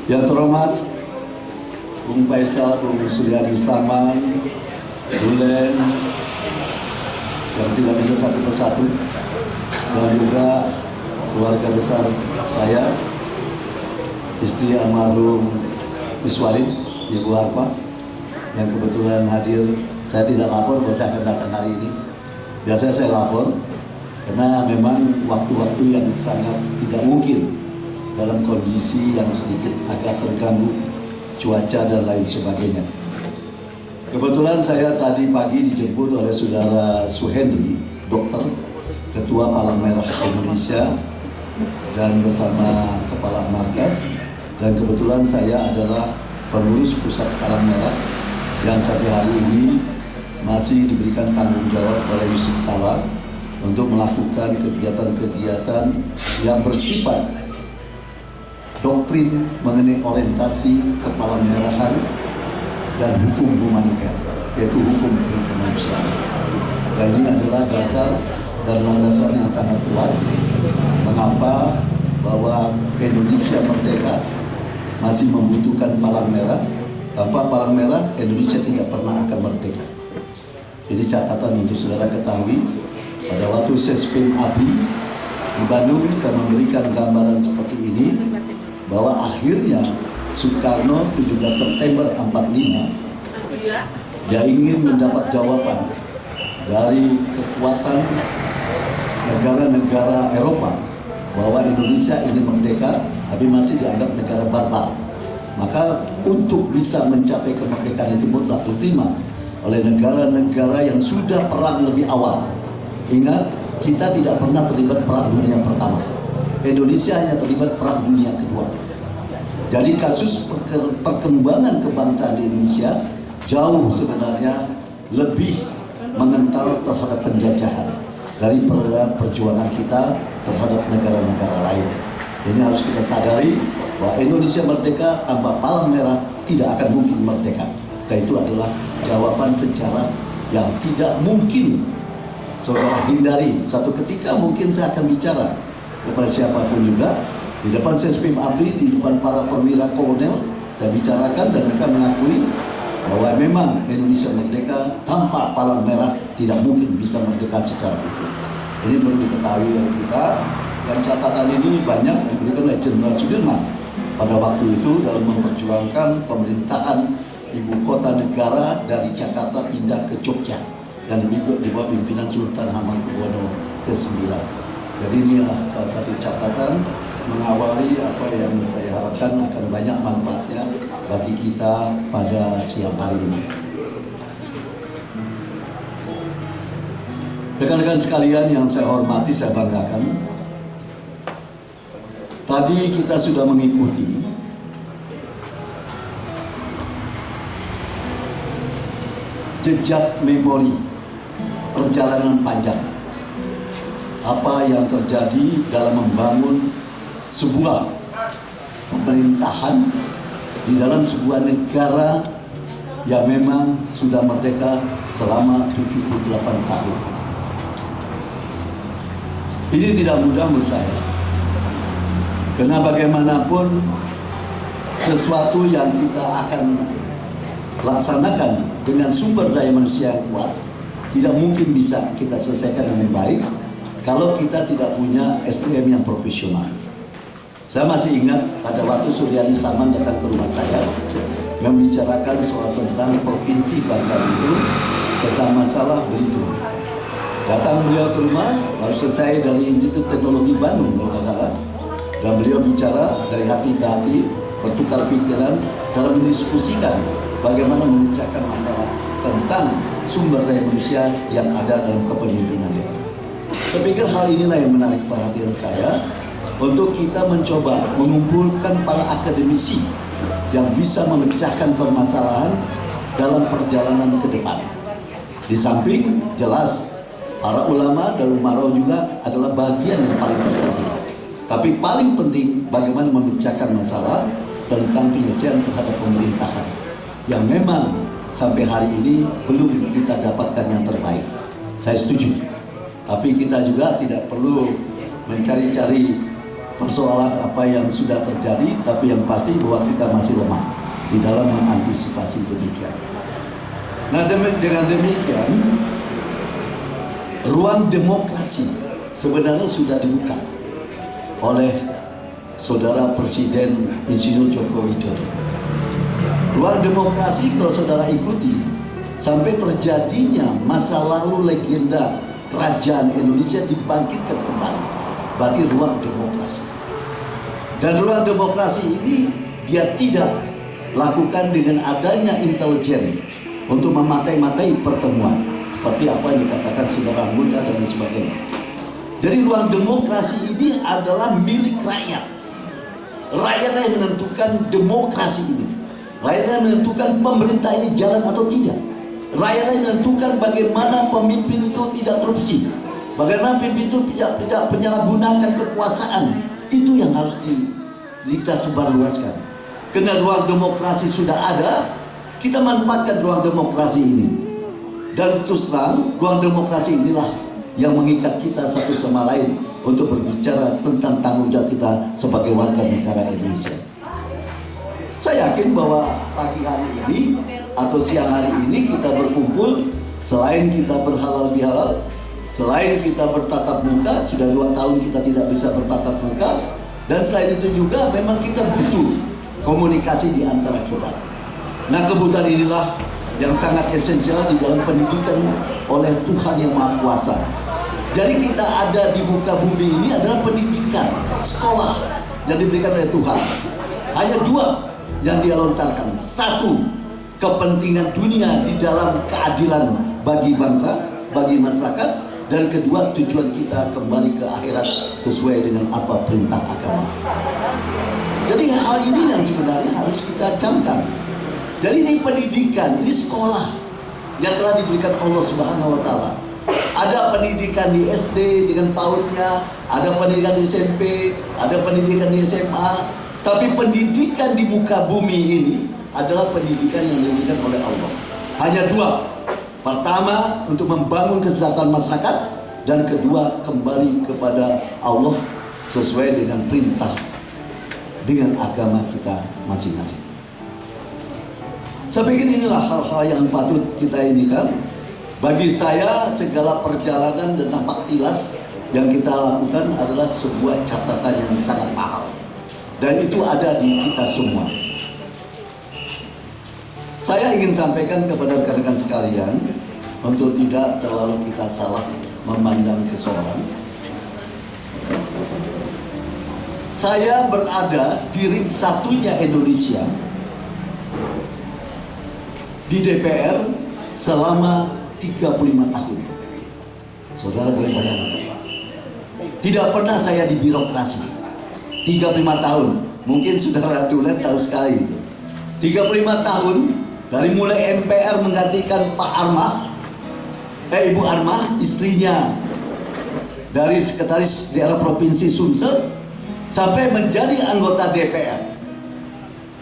Yang terhormat Bung Faisal, Bung Suryadi Saman, Bulen, yang tidak bisa satu persatu, dan juga keluarga besar saya, istri almarhum Iswarin, Ibu Harpa, yang kebetulan hadir. Saya tidak lapor bahwa saya akan datang hari ini. Biasanya saya lapor, karena memang waktu-waktu yang sangat tidak mungkin dalam kondisi yang sedikit agak terganggu cuaca dan lain sebagainya. Kebetulan saya tadi pagi dijemput oleh Saudara Suhendri, dokter, Ketua Palang Merah Indonesia, dan bersama Kepala Markas, dan kebetulan saya adalah pengurus Pusat Palang Merah yang sampai hari ini masih diberikan tanggung jawab oleh Yusuf Kala untuk melakukan kegiatan-kegiatan yang bersifat doktrin mengenai orientasi kepalang merahan dan hukum humaniter. yaitu hukum kemanusiaan. Dan ini adalah dasar dan landasan yang sangat kuat mengapa bahwa Indonesia merdeka masih membutuhkan palang merah. Tanpa palang merah, Indonesia tidak pernah akan merdeka. Ini catatan untuk saudara ketahui. Pada waktu SESPIM ABRI di Bandung, saya memberikan gambaran seperti ini, bahwa akhirnya Soekarno 17 September 45 dia ingin mendapat jawaban dari kekuatan negara-negara Eropa bahwa Indonesia ini merdeka tapi masih dianggap negara barbar. Maka untuk bisa mencapai kemerdekaan itu mutlak diterima oleh negara-negara yang sudah perang lebih awal. Ingat, kita tidak pernah terlibat perang dunia pertama. Indonesia hanya terlibat perang dunia kedua. Jadi kasus perkembangan kebangsaan di Indonesia jauh sebenarnya lebih mengental terhadap penjajahan dari perjuangan kita terhadap negara-negara lain. Ini harus kita sadari bahwa Indonesia merdeka tanpa palang merah tidak akan mungkin merdeka. Dan itu adalah jawaban sejarah yang tidak mungkin saudara hindari. Suatu ketika mungkin saya akan bicara kepada siapapun juga di depan SESPIM ABRI, di depan para perwira kolonel, saya bicarakan dan mereka mengakui bahwa memang Indonesia merdeka tanpa palang merah tidak mungkin bisa merdeka secara hukum. Ini perlu diketahui oleh kita, dan catatan ini banyak diberikan oleh Jenderal Sudirman pada waktu itu dalam memperjuangkan pemerintahan ibu kota negara dari Jakarta pindah ke Jogja yang di bawah pimpinan Sultan Hamengkubuwono ke-9. Jadi inilah salah satu catatan mengawali apa yang saya harapkan akan banyak manfaatnya bagi kita pada siang hari ini. Rekan-rekan sekalian yang saya hormati, saya banggakan, tadi kita sudah mengikuti jejak memori perjalanan panjang apa yang terjadi dalam membangun sebuah pemerintahan di dalam sebuah negara yang memang sudah merdeka selama 78 tahun. Ini tidak mudah menurut saya, karena bagaimanapun sesuatu yang kita akan laksanakan dengan sumber daya manusia yang kuat tidak mungkin bisa kita selesaikan dengan baik kalau kita tidak punya SDM yang profesional. Saya masih ingat pada waktu Suryani Saman datang ke rumah saya membicarakan soal tentang Provinsi Bangka Belitung, tentang masalah Belitung. Datang beliau ke rumah, baru selesai dari Institut Teknologi Bandung kalau nggak salah, dan beliau bicara dari hati ke hati, bertukar pikiran dalam mendiskusikan bagaimana memecahkan masalah tentang sumber daya manusia yang ada dalam kepemimpinan dia. Saya pikir hal inilah yang menarik perhatian saya untuk kita mencoba mengumpulkan para akademisi yang bisa memecahkan permasalahan dalam perjalanan ke depan. Di samping jelas para ulama dan umarau juga adalah bagian yang paling penting. Tapi paling penting bagaimana memecahkan masalah tentang penyelesaian terhadap pemerintahan yang memang sampai hari ini belum kita dapatkan yang terbaik. Saya setuju. Tapi kita juga tidak perlu mencari-cari persoalan apa yang sudah terjadi, tapi yang pasti bahwa kita masih lemah di dalam mengantisipasi demikian. Nah, dengan demikian ruang demokrasi sebenarnya sudah dibuka oleh Saudara Presiden Insinyur Joko Widodo. Ruang demokrasi kalau saudara ikuti sampai terjadinya masa lalu legenda kerajaan Indonesia dibangkitkan kembali, berarti ruang demokrasi. Dan ruang demokrasi ini dia tidak lakukan dengan adanya intelijen untuk mematai-matai pertemuan seperti apa yang dikatakan saudara Muda dan sebagainya. Jadi ruang demokrasi ini adalah milik rakyat. Rakyatlah yang menentukan demokrasi ini. Rakyatlah yang menentukan pemerintah ini jalan atau tidak. Rakyatlah yang menentukan bagaimana pemimpin itu tidak korupsi, bagaimana pemimpin itu tidak penyalahgunakan kekuasaan. Itu yang harus kita sebarluaskan. Karena ruang demokrasi sudah ada, kita manfaatkan ruang demokrasi ini. Dan terus terang, ruang demokrasi inilah yang mengikat kita satu sama lain untuk berbicara tentang tanggung jawab kita sebagai warga negara Indonesia. Saya yakin bahwa pagi hari ini atau siang hari ini kita berkumpul, selain kita berhalal bihalal, selain kita bertatap muka, sudah 2 tahun kita tidak bisa bertatap muka, dan selain itu juga memang kita butuh komunikasi di antara kita. Nah, kebutuhan inilah yang sangat esensial di dalam pendidikan oleh Tuhan yang Maha Kuasa. Jadi kita ada di muka bumi ini adalah pendidikan, sekolah yang diberikan oleh Tuhan. Hanya 2 yang dia lontarkan. 1, kepentingan dunia di dalam keadilan bagi bangsa, bagi masyarakat. Dan kedua, tujuan kita kembali ke akhirat sesuai dengan apa perintah agama. Jadi hal ini yang sebenarnya harus kita camkan. Jadi ini pendidikan, ini sekolah yang telah diberikan Allah Subhanahu wa Ta'ala. Ada pendidikan di SD dengan PAUD-nya, ada pendidikan di SMP, ada pendidikan di SMA. Tapi pendidikan di muka bumi ini adalah pendidikan yang diberikan oleh Allah. Hanya 2. Pertama, untuk membangun kesejahteraan masyarakat, dan kedua, kembali kepada Allah sesuai dengan perintah dengan agama kita masing-masing. Saya pikir inilah hal-hal yang patut kita inikan. Bagi saya, segala perjalanan dan napak tilas yang kita lakukan adalah sebuah catatan yang sangat mahal. Dan itu ada di kita semua. Saya ingin sampaikan kepada rekan-rekan sekalian, untuk tidak terlalu kita salah memandang seseorang. Saya berada di ring satunya Indonesia di DPR selama 35 tahun. Saudara boleh bayangkan. Tidak pernah saya di birokrasi. 35 tahun. Mungkin saudara Dulen tahu sekali itu. 35 tahun dari mulai MPR menggantikan Pak Armah, Ibu Armah, istrinya dari sekretaris daerah Provinsi Sumsel, sampai menjadi anggota DPR.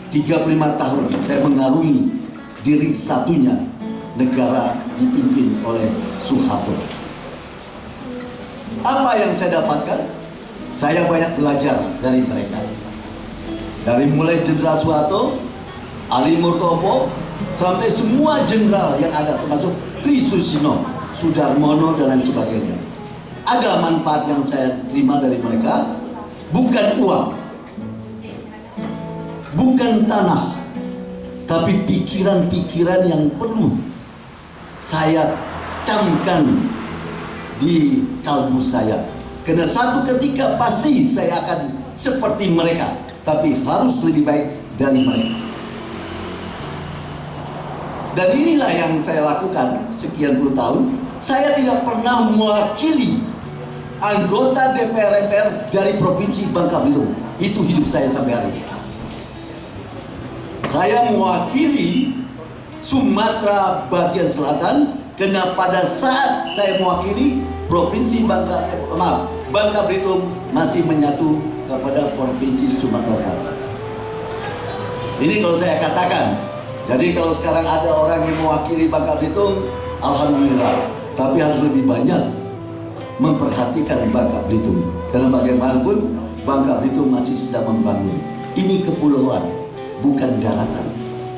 35 tahun saya mengarungi diri satunya negara dipimpin oleh Soeharto. Apa yang saya dapatkan? Saya banyak belajar dari mereka. Dari mulai Jenderal Soeharto, Ali Murtopo, sampai semua jenderal yang ada, termasuk Tri Susino, Sudarmono, dan lain sebagainya. Ada manfaat yang saya terima dari mereka, bukan uang, bukan tanah, tapi pikiran-pikiran yang perlu saya camkan di kalbu saya. Karena satu ketika pasti saya akan seperti mereka, tapi harus lebih baik dari mereka. Dan inilah yang saya lakukan sekian puluh tahun. Saya tidak pernah mewakili anggota DPR dari Provinsi Bangka Belitung. Itu hidup saya sampai hari ini. Saya mewakili Sumatera bagian selatan, karena pada saat saya mewakili Provinsi Bangka Belitung masih menyatu kepada Provinsi Sumatera Selatan. Ini kalau saya katakan. Jadi kalau sekarang ada orang yang mewakili Bangka Belitung, alhamdulillah. Tapi harus lebih banyak memperhatikan Bangka Belitung. Karena bagaimanapun Bangka Belitung masih sedang membangun. Ini kepulauan, bukan daratan.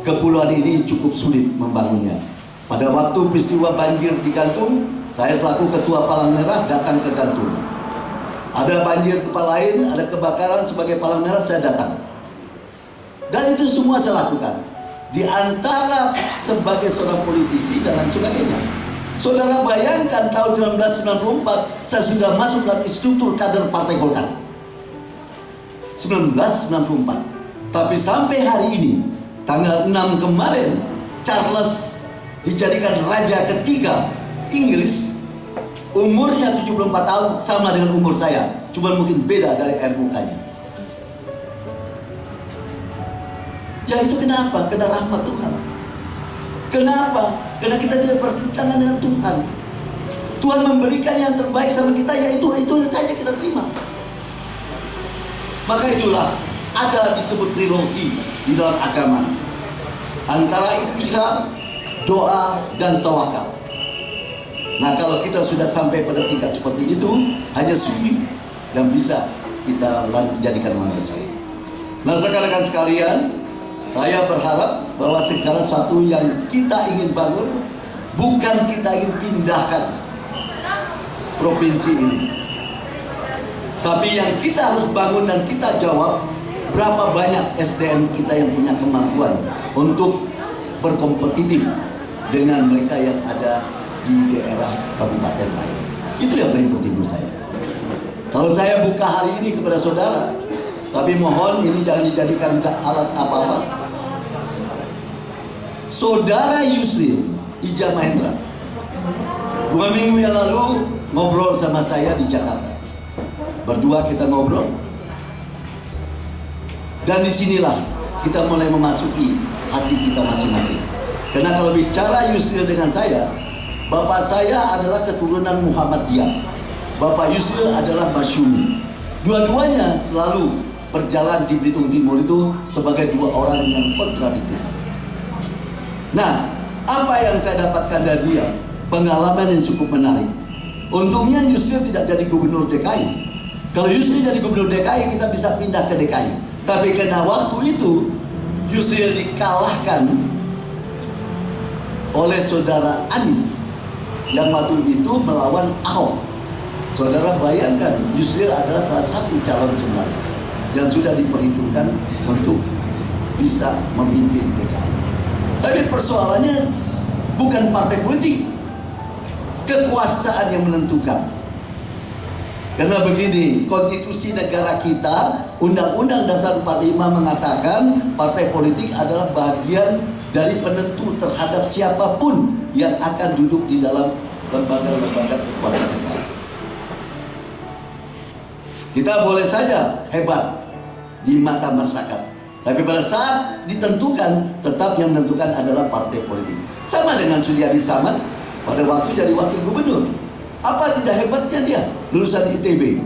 Kepulauan ini cukup sulit membangunnya. Pada waktu peristiwa banjir di Gantung, saya selaku Ketua Palang Merah datang ke Gantung. Ada banjir tempat lain, ada kebakaran, sebagai Palang Merah saya datang. Dan itu semua saya lakukan. Di antara sebagai seorang politisi dan lain sebagainya. Saudara bayangkan tahun 1994 saya sudah masuk dalam struktur kader Partai Golkar. 1994. Tapi sampai hari ini, tanggal 6 kemarin, Charles dijadikan raja ketiga Inggris. Umurnya 74 tahun, sama dengan umur saya, cuma mungkin beda dari air mukanya. Ya itu kenapa? Karena rahmat Tuhan. Kenapa? Karena kita tidak bertentangan dengan Tuhan. Tuhan memberikan yang terbaik sama kita, ya itu saja kita terima. Maka itulah ada disebut trilogi di dalam agama, antara itikad, doa, dan tawakal. Nah, kalau kita sudah sampai pada tingkat seperti itu, hanya sufi yang bisa kita jadikan landasan. Nah, rekan-rekan sekalian, saya berharap bahwa segala sesuatu yang kita ingin bangun, bukan kita ingin pindahkan provinsi ini, tapi yang kita harus bangun dan kita jawab, berapa banyak SDM kita yang punya kemampuan untuk berkompetitif dengan mereka yang ada di daerah kabupaten lain. Itu yang paling penting menurut saya. Kalau saya buka hari ini kepada saudara, tapi mohon ini jangan dijadikan alat apa-apa. Saudara Yusril Ija Mahendra 2 minggu yang lalu ngobrol sama saya di Jakarta. Berdua kita ngobrol, dan disinilah kita mulai memasuki hati kita masing-masing. Karena kalau bicara Yusril dengan saya, bapak saya adalah keturunan Muhammadiyah, bapak Yusril adalah Masyumi. Dua-duanya selalu berjalan di Belitung Timur itu sebagai dua orang yang kontradiktif. Nah, apa yang saya dapatkan dari dia? Pengalaman yang cukup menarik. Untungnya Yusril tidak jadi gubernur DKI. Kalau Yusril jadi gubernur DKI, kita bisa pindah ke DKI. Tapi karena waktu itu Yusril dikalahkan oleh saudara Anies yang waktu itu melawan Ahok. Saudara bayangkan, Yusril adalah salah satu calon sebenarnya yang sudah diperhitungkan untuk bisa memimpin DKI. Tapi persoalannya bukan partai politik, kekuasaan yang menentukan. Karena begini, konstitusi negara kita, Undang-Undang Dasar 45 mengatakan partai politik adalah bagian dari penentu terhadap siapapun yang akan duduk di dalam lembaga-lembaga kekuasaan negara. Kita boleh saja hebat di mata masyarakat, tapi pada saat ditentukan, tetap yang menentukan adalah partai politik. Sama dengan Suryadi Saman pada waktu jadi wakil gubernur. Apa tidak hebatnya dia lulusan ITB?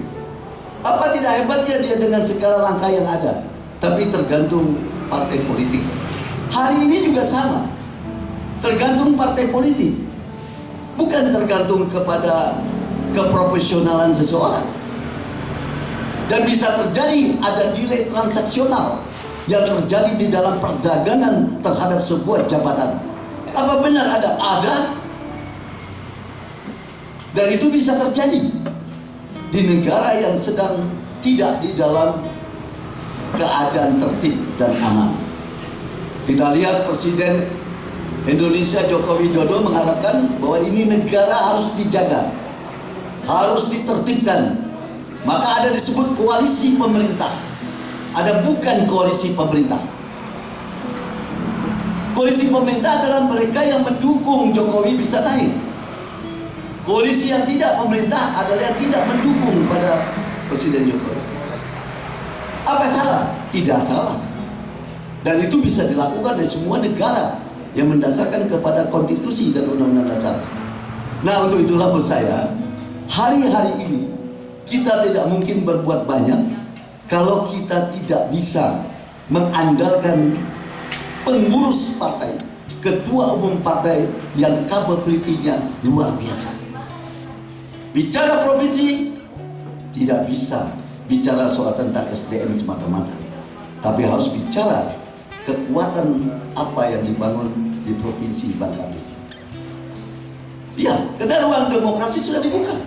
Apa tidak hebatnya dia dengan segala langkah yang ada? Tapi tergantung partai politik. Hari ini juga sama, tergantung partai politik, bukan tergantung kepada keprofesionalan seseorang. Dan bisa terjadi ada nilai transaksional yang terjadi di dalam perdagangan terhadap sebuah jabatan. Apa benar ada? Ada. Dan itu bisa terjadi di negara yang sedang tidak di dalam keadaan tertib dan aman. Kita lihat Presiden Indonesia Joko Widodo mengharapkan bahwa ini negara harus dijaga, harus ditertibkan. Maka ada disebut koalisi pemerintah, ada bukan koalisi pemerintah. Koalisi pemerintah adalah mereka yang mendukung Jokowi bisa naik. Koalisi yang tidak pemerintah adalah yang tidak mendukung pada Presiden Jokowi. Apa salah? Tidak salah. Dan itu bisa dilakukan oleh semua negara yang mendasarkan kepada konstitusi dan undang-undang dasar. Nah, untuk itulah menurut saya, hari-hari ini kita tidak mungkin berbuat banyak kalau kita tidak bisa mengandalkan pengurus partai, ketua umum partai yang kapabilitasnya luar biasa. Bicara provinsi tidak bisa bicara soal tentang SDM semata-mata, tapi harus bicara kekuatan apa yang dibangun di provinsi Bangka Belitung. Ya, karena ruang demokrasi sudah dibuka.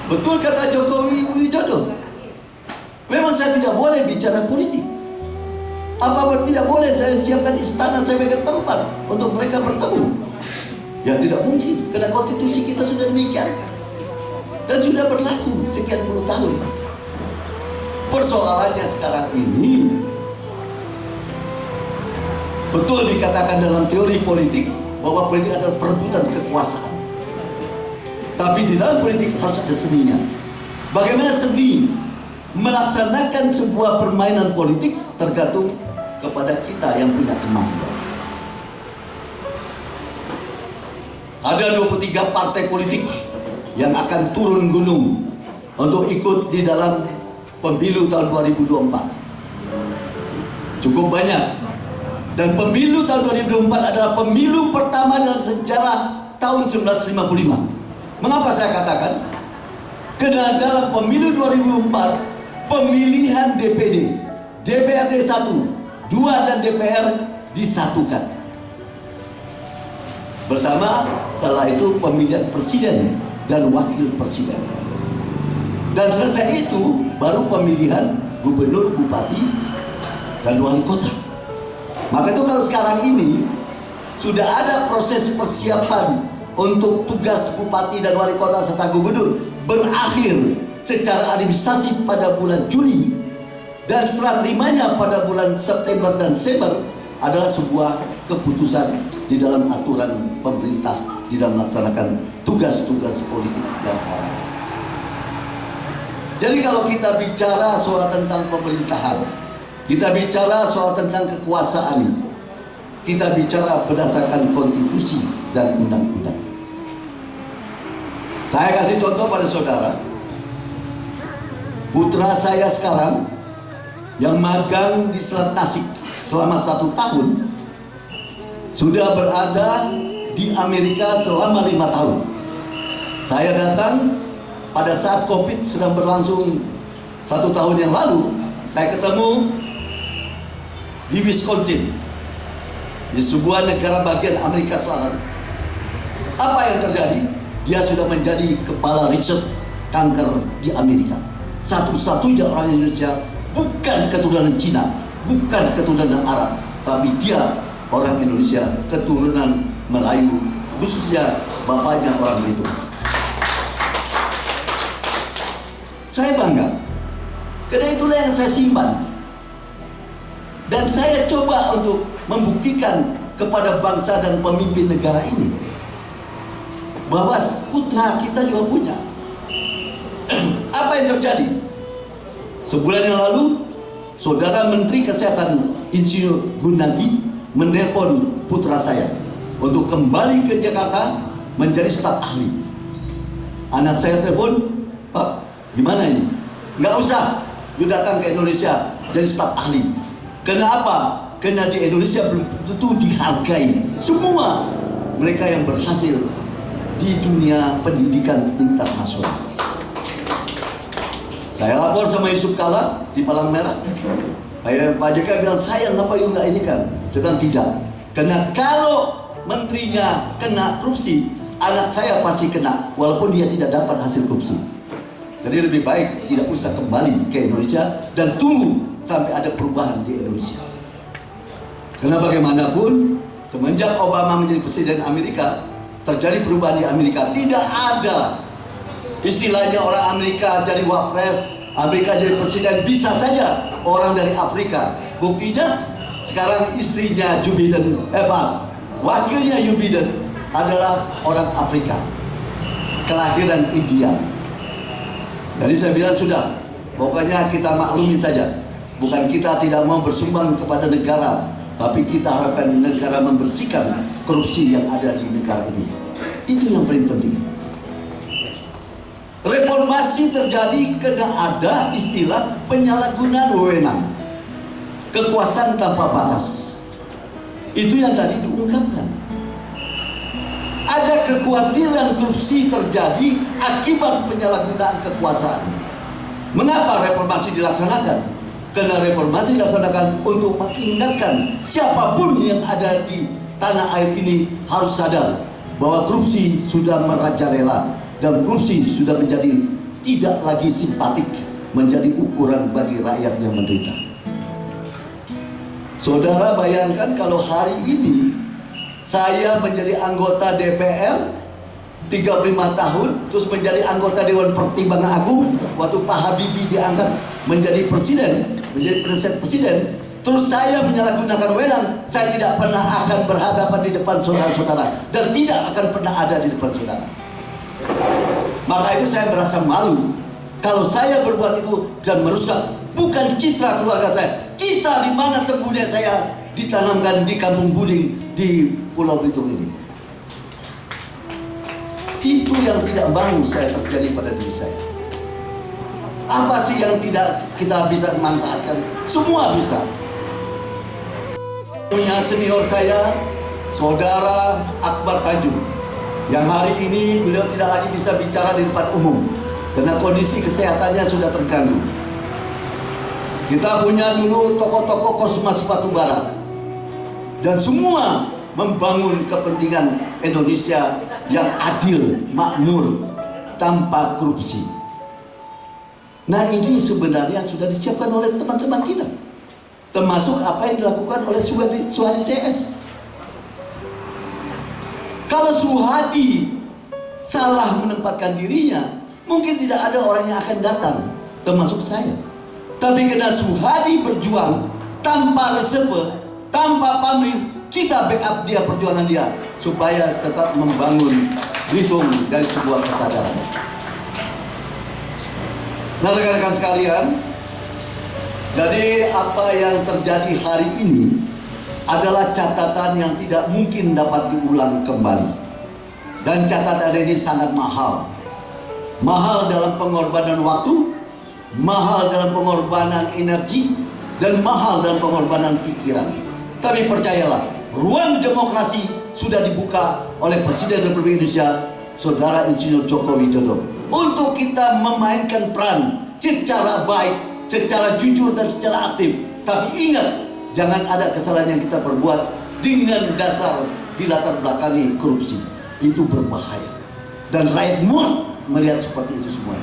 Betul kata Jokowi Widodo, memang saya tidak boleh bicara politik. Apa tidak boleh saya siapkan istana sebagai tempat untuk mereka bertemu? Ya tidak mungkin, karena konstitusi kita sudah demikian dan sudah berlaku sekian puluh tahun. Persoalannya sekarang ini, betul dikatakan dalam teori politik bahwa politik adalah perebutan kekuasaan. Tapi di dalam politik harus ada seninya. Bagaimana seni melaksanakan sebuah permainan politik tergantung kepada kita yang punya kemampuan. Ada 23 partai politik yang akan turun gunung untuk ikut di dalam pemilu tahun 2024. Cukup banyak. Dan pemilu tahun 2024 adalah pemilu pertama dalam sejarah tahun 1955. Mengapa saya katakan? Karena dalam pemilu 2004, pemilihan DPD, DPRD 1, 2 dan DPR disatukan. Bersama setelah itu pemilihan presiden dan wakil presiden. Dan selesai itu baru pemilihan gubernur, bupati, dan wali kota. Maka itu kalau sekarang ini sudah ada proses persiapan untuk tugas bupati dan wali kota serta gubernur berakhir secara administrasi pada bulan Juli dan serah terimanya pada bulan September dan Desember adalah sebuah keputusan di dalam aturan pemerintah di dalam melaksanakan tugas-tugas politik yang sekarang. Jadi kalau kita bicara soal tentang pemerintahan, kita bicara soal tentang kekuasaan, kita bicara berdasarkan konstitusi dan undang-undang. Saya kasih contoh pada saudara, putra saya sekarang yang magang di Selat Tasik selama 1 tahun sudah berada di Amerika selama 5 tahun. Saya datang pada saat COVID sedang berlangsung 1 tahun yang lalu. Saya ketemu di Wisconsin, di sebuah negara bagian Amerika Selatan. Apa yang terjadi? Dia sudah menjadi kepala riset kanker di Amerika. Satu-satunya orang Indonesia, bukan keturunan Cina, bukan keturunan Arab, tapi dia orang Indonesia keturunan Melayu, khususnya bapaknya orang Belitung. Saya bangga, karena itulah yang saya simpan. Dan saya coba untuk membuktikan kepada bangsa dan pemimpin negara ini bahwa putra kita juga punya. Apa yang terjadi? Sebulan yang lalu, Saudara Menteri Kesehatan Insinyur Gunadi menelpon putra saya untuk kembali ke Jakarta menjadi staf ahli. Anak saya telepon, "Pak, gimana ini?" "Nggak usah, you datang ke Indonesia jadi staf ahli." Kenapa? Karena di Indonesia belum tentu dihargai semua mereka yang berhasil di dunia pendidikan internasional. Saya lapor sama Yusuf Kala di Palang Merah. Pak JK bilang, "Saya kenapa you nggak ini kan?" Saya bilang tidak. Karena kalau menterinya kena korupsi, anak saya pasti kena, walaupun dia tidak dapat hasil korupsi. Jadi lebih baik tidak usah kembali ke Indonesia dan tunggu sampai ada perubahan di Indonesia. Karena bagaimanapun semenjak Obama menjadi presiden Amerika, terjadi perubahan di Amerika. Tidak ada istilahnya orang Amerika jadi wapres, Amerika jadi presiden. Bisa saja orang dari Afrika. Buktinya sekarang istrinya Joe Biden, wakilnya Joe Biden adalah orang Afrika, kelahiran India. Jadi saya bilang sudah, pokoknya kita maklumi saja. Bukan kita tidak mau bersumbang kepada negara, tapi kita harapkan negara membersihkan korupsi yang ada di negara ini. Itu yang paling penting. Reformasi terjadi karena ada istilah penyalahgunaan wewenang, kekuasaan tanpa batas. Itu yang tadi diungkapkan. Ada kekhawatiran korupsi terjadi akibat penyalahgunaan kekuasaan. Mengapa reformasi dilaksanakan? Karena reformasi dilaksanakan untuk mengingatkan siapapun yang ada di tanah air ini harus sadar bahwa korupsi sudah merajalela dan korupsi sudah menjadi tidak lagi simpatik, menjadi ukuran bagi rakyat yang menderita. Saudara bayangkan kalau hari ini saya menjadi anggota DPR 35 tahun, terus menjadi anggota Dewan Pertimbangan Agung waktu Pak Habibie diangkat menjadi presiden, menjadi presiden, terus saya menyalahgunakan wewenang. Saya tidak pernah akan berhadapan di depan saudara-saudara dan tidak akan pernah ada di depan saudara. Maka itu saya merasa malu kalau saya berbuat itu dan merusak bukan citra keluarga saya, citra di mana tembunya saya ditanamkan di Kampung Buding di Pulau Belitung ini. Itu yang tidak mau saya terjadi pada diri saya. Apa sih yang tidak kita bisa manfaatkan? Semua bisa. Punya senior saya, Saudara Akbar Tanjung, yang hari ini beliau tidak lagi bisa bicara di depan umum karena kondisi kesehatannya sudah terganggu. Kita punya dulu tokoh-tokoh Kosmas Batubara dan semua membangun kepentingan Indonesia yang adil, makmur, tanpa korupsi. Nah, ini sebenarnya sudah disiapkan oleh teman-teman kita, termasuk apa yang dilakukan oleh Suhadi CS. Kalau Suhadi salah menempatkan dirinya, mungkin tidak ada orang yang akan datang, termasuk saya. Tapi karena Suhadi berjuang tanpa reserve, tanpa pamrih, kita backup dia, perjuangan dia, supaya tetap membangun Belitung dari sebuah kesadaran. Nah, rekan-rekan sekalian, jadi apa yang terjadi hari ini adalah catatan yang tidak mungkin dapat diulang kembali. Dan catatan ini sangat mahal. Mahal dalam pengorbanan waktu, mahal dalam pengorbanan energi, dan mahal dalam pengorbanan pikiran. Tapi percayalah, ruang demokrasi sudah dibuka oleh Presiden Republik Indonesia, Saudara Insinyur Joko Widodo, untuk kita memainkan peran secara baik, secara jujur dan secara aktif. Tapi ingat, jangan ada kesalahan yang kita perbuat dengan dasar dilatar belakangi korupsi. Itu berbahaya. Dan rakyat muak melihat seperti itu semua.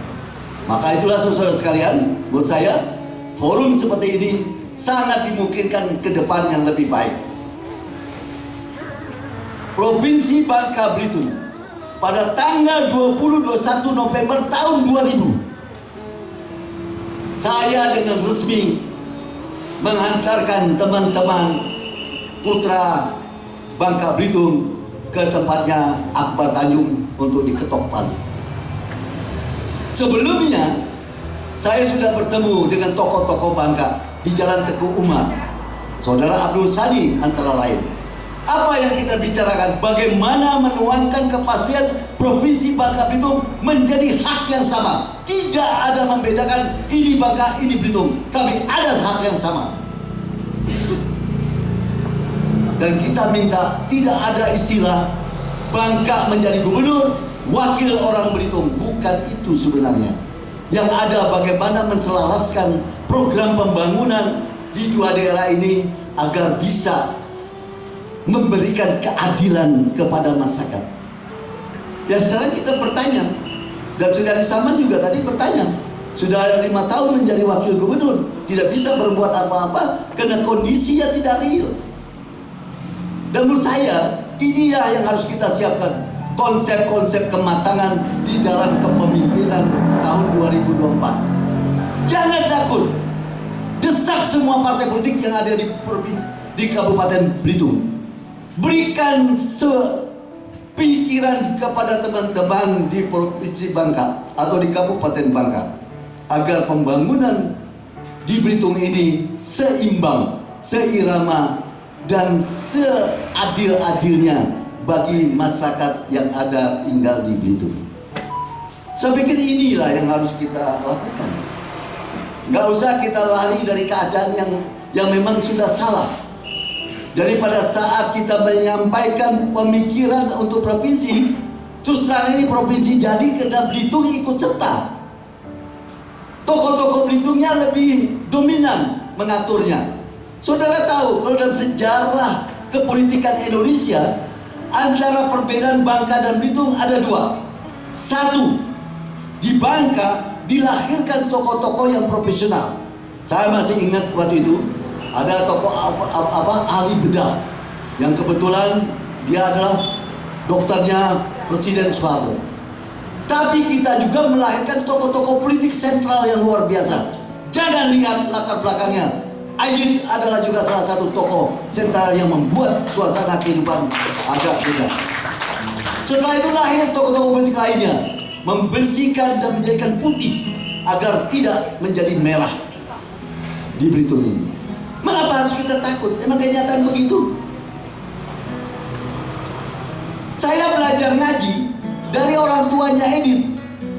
Maka itulah saudara sekalian, buat saya, forum seperti ini sangat dimungkinkan ke depan yang lebih baik. Provinsi Bangka Belitung pada tanggal 20-21 November tahun 2000, saya dengan resmi menghantarkan teman-teman putra Bangka Belitung ke tempatnya Akbar Tanjung untuk diketok palu. Sebelumnya saya sudah bertemu dengan tokoh-tokoh Bangka di Jalan Teguh Umar, Saudara Abdul Sani antara lain. Apa yang kita bicarakan? Bagaimana menuangkan kepastian Provinsi Bangka Belitung menjadi hak yang sama. Tidak ada membedakan ini Bangka, ini Belitung, tapi ada hak yang sama. Dan kita minta tidak ada istilah Bangka menjadi gubernur, wakil orang Belitung. Bukan itu sebenarnya. Yang ada bagaimana menselaraskan program pembangunan di dua daerah ini agar bisa memberikan keadilan kepada masyarakat. Dan sekarang kita bertanya, dan sudah Saman juga tadi bertanya, sudah ada 5 tahun menjadi wakil gubernur, tidak bisa berbuat apa-apa karena kondisinya tidak real. Dan menurut saya, inilah yang harus kita siapkan, konsep-konsep kematangan di dalam kepemimpinan tahun 2024. Jangan takut, desak semua partai politik yang ada di provinsi, di Kabupaten Belitung. Berikan pikiran kepada teman-teman di Provinsi Bangka atau di Kabupaten Bangka agar pembangunan di Belitung ini seimbang, seirama, dan seadil-adilnya bagi masyarakat yang ada tinggal di Belitung. Saya pikir inilah yang harus kita lakukan. Nggak usah kita lari dari keadaan yang memang sudah salah. Jadi pada saat kita menyampaikan pemikiran untuk provinsi, terus terang ini provinsi jadi karena Belitung ikut serta. Tokoh-tokoh Belitungnya lebih dominan mengaturnya. Saudara tahu kalau dalam sejarah kepolitikan Indonesia, antara perbedaan Bangka dan Belitung ada dua. Satu, di Bangka dilahirkan tokoh-tokoh yang profesional. Saya masih ingat waktu itu ada tokoh ahli bedah yang kebetulan dia adalah dokternya Presiden Soeharto. Tapi kita juga melahirkan tokoh-tokoh politik sentral yang luar biasa. Jangan lihat latar belakangnya. Aidit adalah juga salah satu tokoh sentral yang membuat suasana kehidupan agak beda. Setelah itu lahir tokoh-tokoh politik lainnya, membersihkan dan menjadikan putih agar tidak menjadi merah di Belitung ini. Mengapa harus kita takut? Emang kenyataan begitu. Saya belajar ngaji dari orang tuanya Edith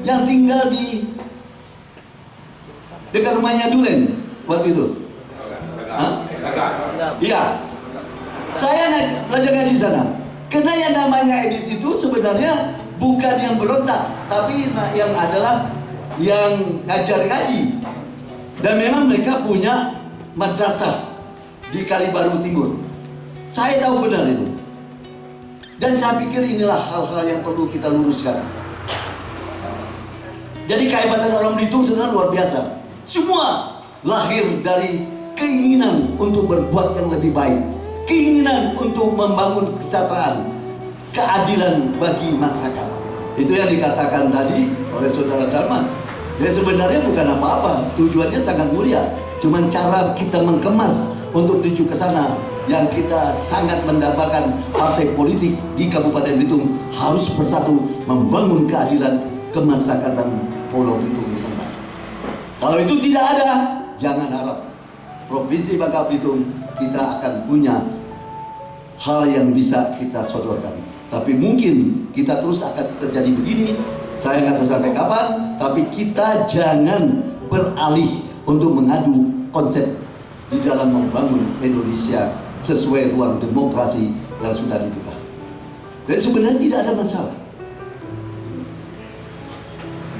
yang tinggal di dekat rumahnya Dulen waktu itu. Hah? Iya. Saya belajar ngaji di sana. Karena yang namanya elit itu sebenarnya bukan yang berontak, tapi yang adalah yang ngajar ngaji. Dan memang mereka punya madrasah di Kalibaru Timur. Saya tahu benar itu. Dan saya pikir inilah hal-hal yang perlu kita luruskan. Jadi kehebatan orang Belitung sebenarnya luar biasa. Semua lahir dari keinginan untuk berbuat yang lebih baik, keinginan untuk membangun kesejahteraan, keadilan bagi masyarakat. Itu yang dikatakan tadi oleh Saudara Darman. Jadi sebenarnya bukan apa-apa, tujuannya sangat mulia. Cuman cara kita mengemas untuk menuju ke sana yang kita sangat mendapatkan partai politik di Kabupaten Belitung harus bersatu membangun keadilan kemasyarakatan Pulau Belitung dengan baik. Kalau itu tidak ada, jangan harap Provinsi Bangka Belitung kita akan punya hal yang bisa kita sodorkan. Tapi mungkin kita terus akan terjadi begini. Saya nggak tahu sampai kapan. Tapi kita jangan beralih untuk mengadu konsep di dalam membangun Indonesia sesuai ruang demokrasi yang sudah dibuka. Dan sebenarnya tidak ada masalah.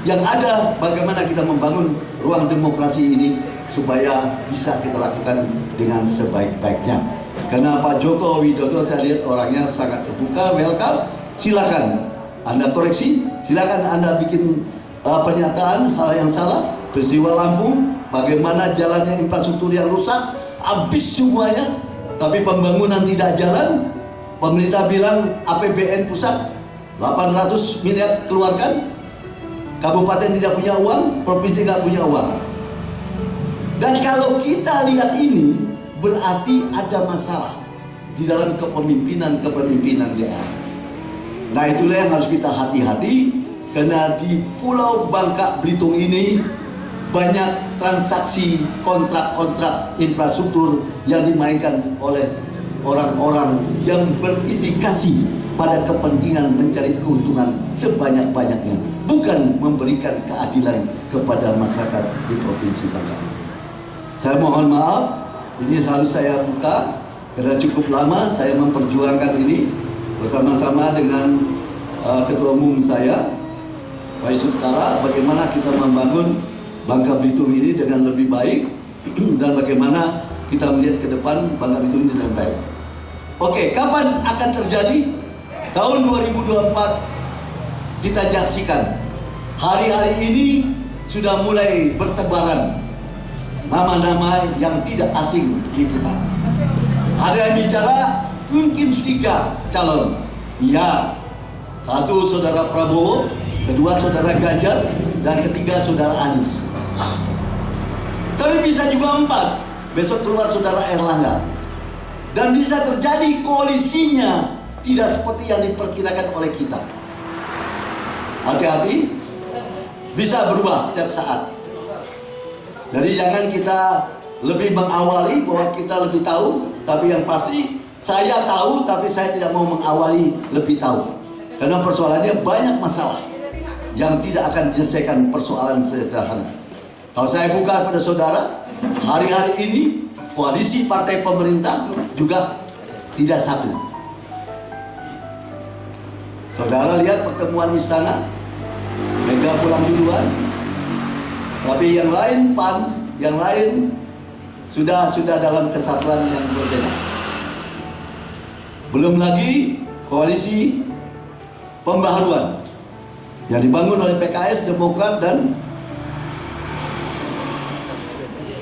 Yang ada bagaimana kita membangun ruang demokrasi ini supaya bisa kita lakukan dengan sebaik-baiknya. Karena Pak Joko Widodo saya lihat orangnya sangat terbuka, welcome. Silakan Anda koreksi, silakan Anda bikin pernyataan hal yang salah. Peristiwa Lampung, bagaimana jalannya infrastruktur yang rusak, habis semuanya. Tapi pembangunan tidak jalan. Pemerintah bilang APBN pusat 800 miliar keluarkan. Kabupaten tidak punya uang, provinsi nggak punya uang. Dan kalau kita lihat ini, berarti ada masalah di dalam kepemimpinan daerah. Nah itulah yang harus kita hati-hati, karena di Pulau Bangka Belitung ini banyak transaksi kontrak-kontrak infrastruktur yang dimainkan oleh orang-orang yang berindikasi pada kepentingan mencari keuntungan sebanyak-banyaknya, bukan memberikan keadilan kepada masyarakat di Provinsi Bangka. Saya mohon maaf, ini harus saya buka karena cukup lama saya memperjuangkan ini bersama-sama dengan Ketua Umum saya, Pak Yusuf Kala, bagaimana kita membangun Bangka Belitung ini dengan lebih baik dan bagaimana kita melihat ke depan Bangka Belitung ini dengan baik. Oke, kapan akan terjadi? Tahun 2024 kita saksikan. Hari-hari ini sudah mulai bertebaran nama-nama yang tidak asing di kita. Ada yang bicara mungkin 3 calon. Ya, 1 Saudara Prabowo, 2 Saudara Ganjar, dan 3 Saudara Anies. Tapi bisa juga 4. Besok keluar Saudara Erlangga. Dan bisa terjadi koalisinya tidak seperti yang diperkirakan oleh kita. Hati-hati, bisa berubah setiap saat. Jadi jangan kita lebih mengawali bahwa kita lebih tahu, tapi yang pasti saya tahu, tapi saya tidak mau mengawali lebih tahu. Karena persoalannya banyak masalah yang tidak akan menyelesaikan persoalan sederhana. Kalau saya buka pada saudara, hari-hari ini koalisi partai pemerintah juga tidak satu. Saudara lihat pertemuan istana, Mega pulang duluan, tapi yang lain PAN, yang lain sudah dalam kesatuan yang berbeda. Belum lagi koalisi pembaharuan yang dibangun oleh PKS, Demokrat, dan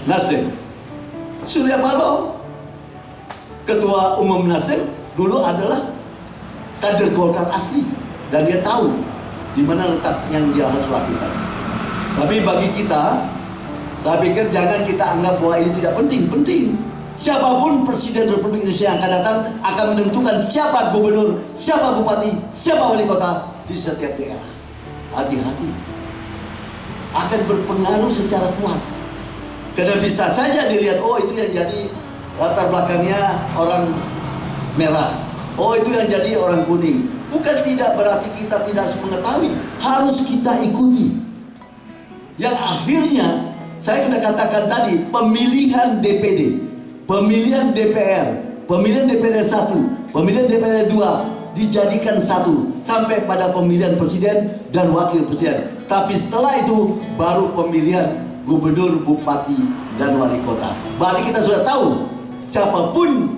Nasdem. Surya Paloh, Ketua Umum Nasdem, dulu adalah kader Golkar asli, dan dia tahu di mana letak yang dia harus lakukan. Tapi bagi kita, saya pikir jangan kita anggap bahwa ini tidak penting. Penting. Siapapun Presiden Republik Indonesia yang akan datang akan menentukan siapa gubernur, siapa bupati, siapa wali kota di setiap daerah. Hati-hati, akan berpengaruh secara kuat. Karena bisa saja dilihat, oh itu yang jadi latar belakangnya orang merah, oh itu yang jadi orang kuning. Bukan tidak berarti kita tidak harus mengetahui, harus kita ikuti. Yang akhirnya saya sudah katakan tadi, pemilihan DPD, pemilihan DPR, pemilihan DPD 1, pemilihan DPD 2, dijadikan satu sampai pada pemilihan presiden dan wakil presiden. Tapi setelah itu baru pemilihan gubernur, bupati, dan wali kota. Berarti kita sudah tahu siapapun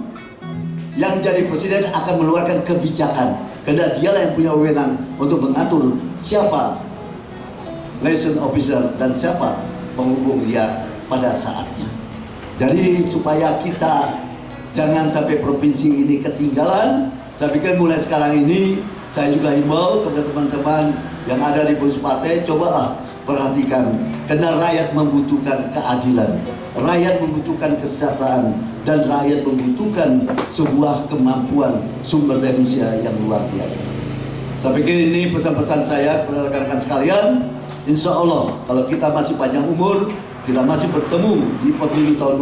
yang jadi presiden akan mengeluarkan kebijakan, karena dialah yang punya wewenang untuk mengatur siapa liaison officer dan siapa penghubung dia pada saatnya. Jadi supaya kita jangan sampai provinsi ini ketinggalan, saya pikir mulai sekarang ini saya juga himbau kepada teman-teman yang ada di pengurus partai, cobalah perhatikan, karena rakyat membutuhkan keadilan, rakyat membutuhkan kesejahteraan, dan rakyat membutuhkan sebuah kemampuan sumber daya manusia yang luar biasa. Saya pikir ini pesan-pesan saya kepada rekan-rekan sekalian. Insya Allah kalau kita masih panjang umur, kita masih bertemu di pemilu tahun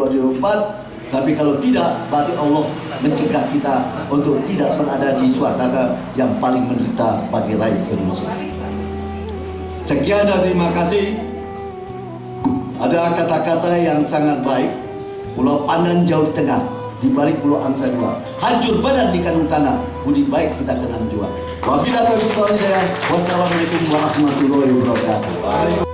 2024. Tapi kalau tidak, berarti Allah mencegah kita untuk tidak berada di suasana yang paling menderita bagi rakyat Indonesia. Sekian dan terima kasih. Ada kata-kata yang sangat baik. Pulau Pandan jauh di tengah, di balik Pulau Angsa dua. Hancur badan di kandung tanah, budi baik kita kenang jua. Wabillahi taufiq wal hidayah. Wassalamualaikum warahmatullahi wabarakatuh.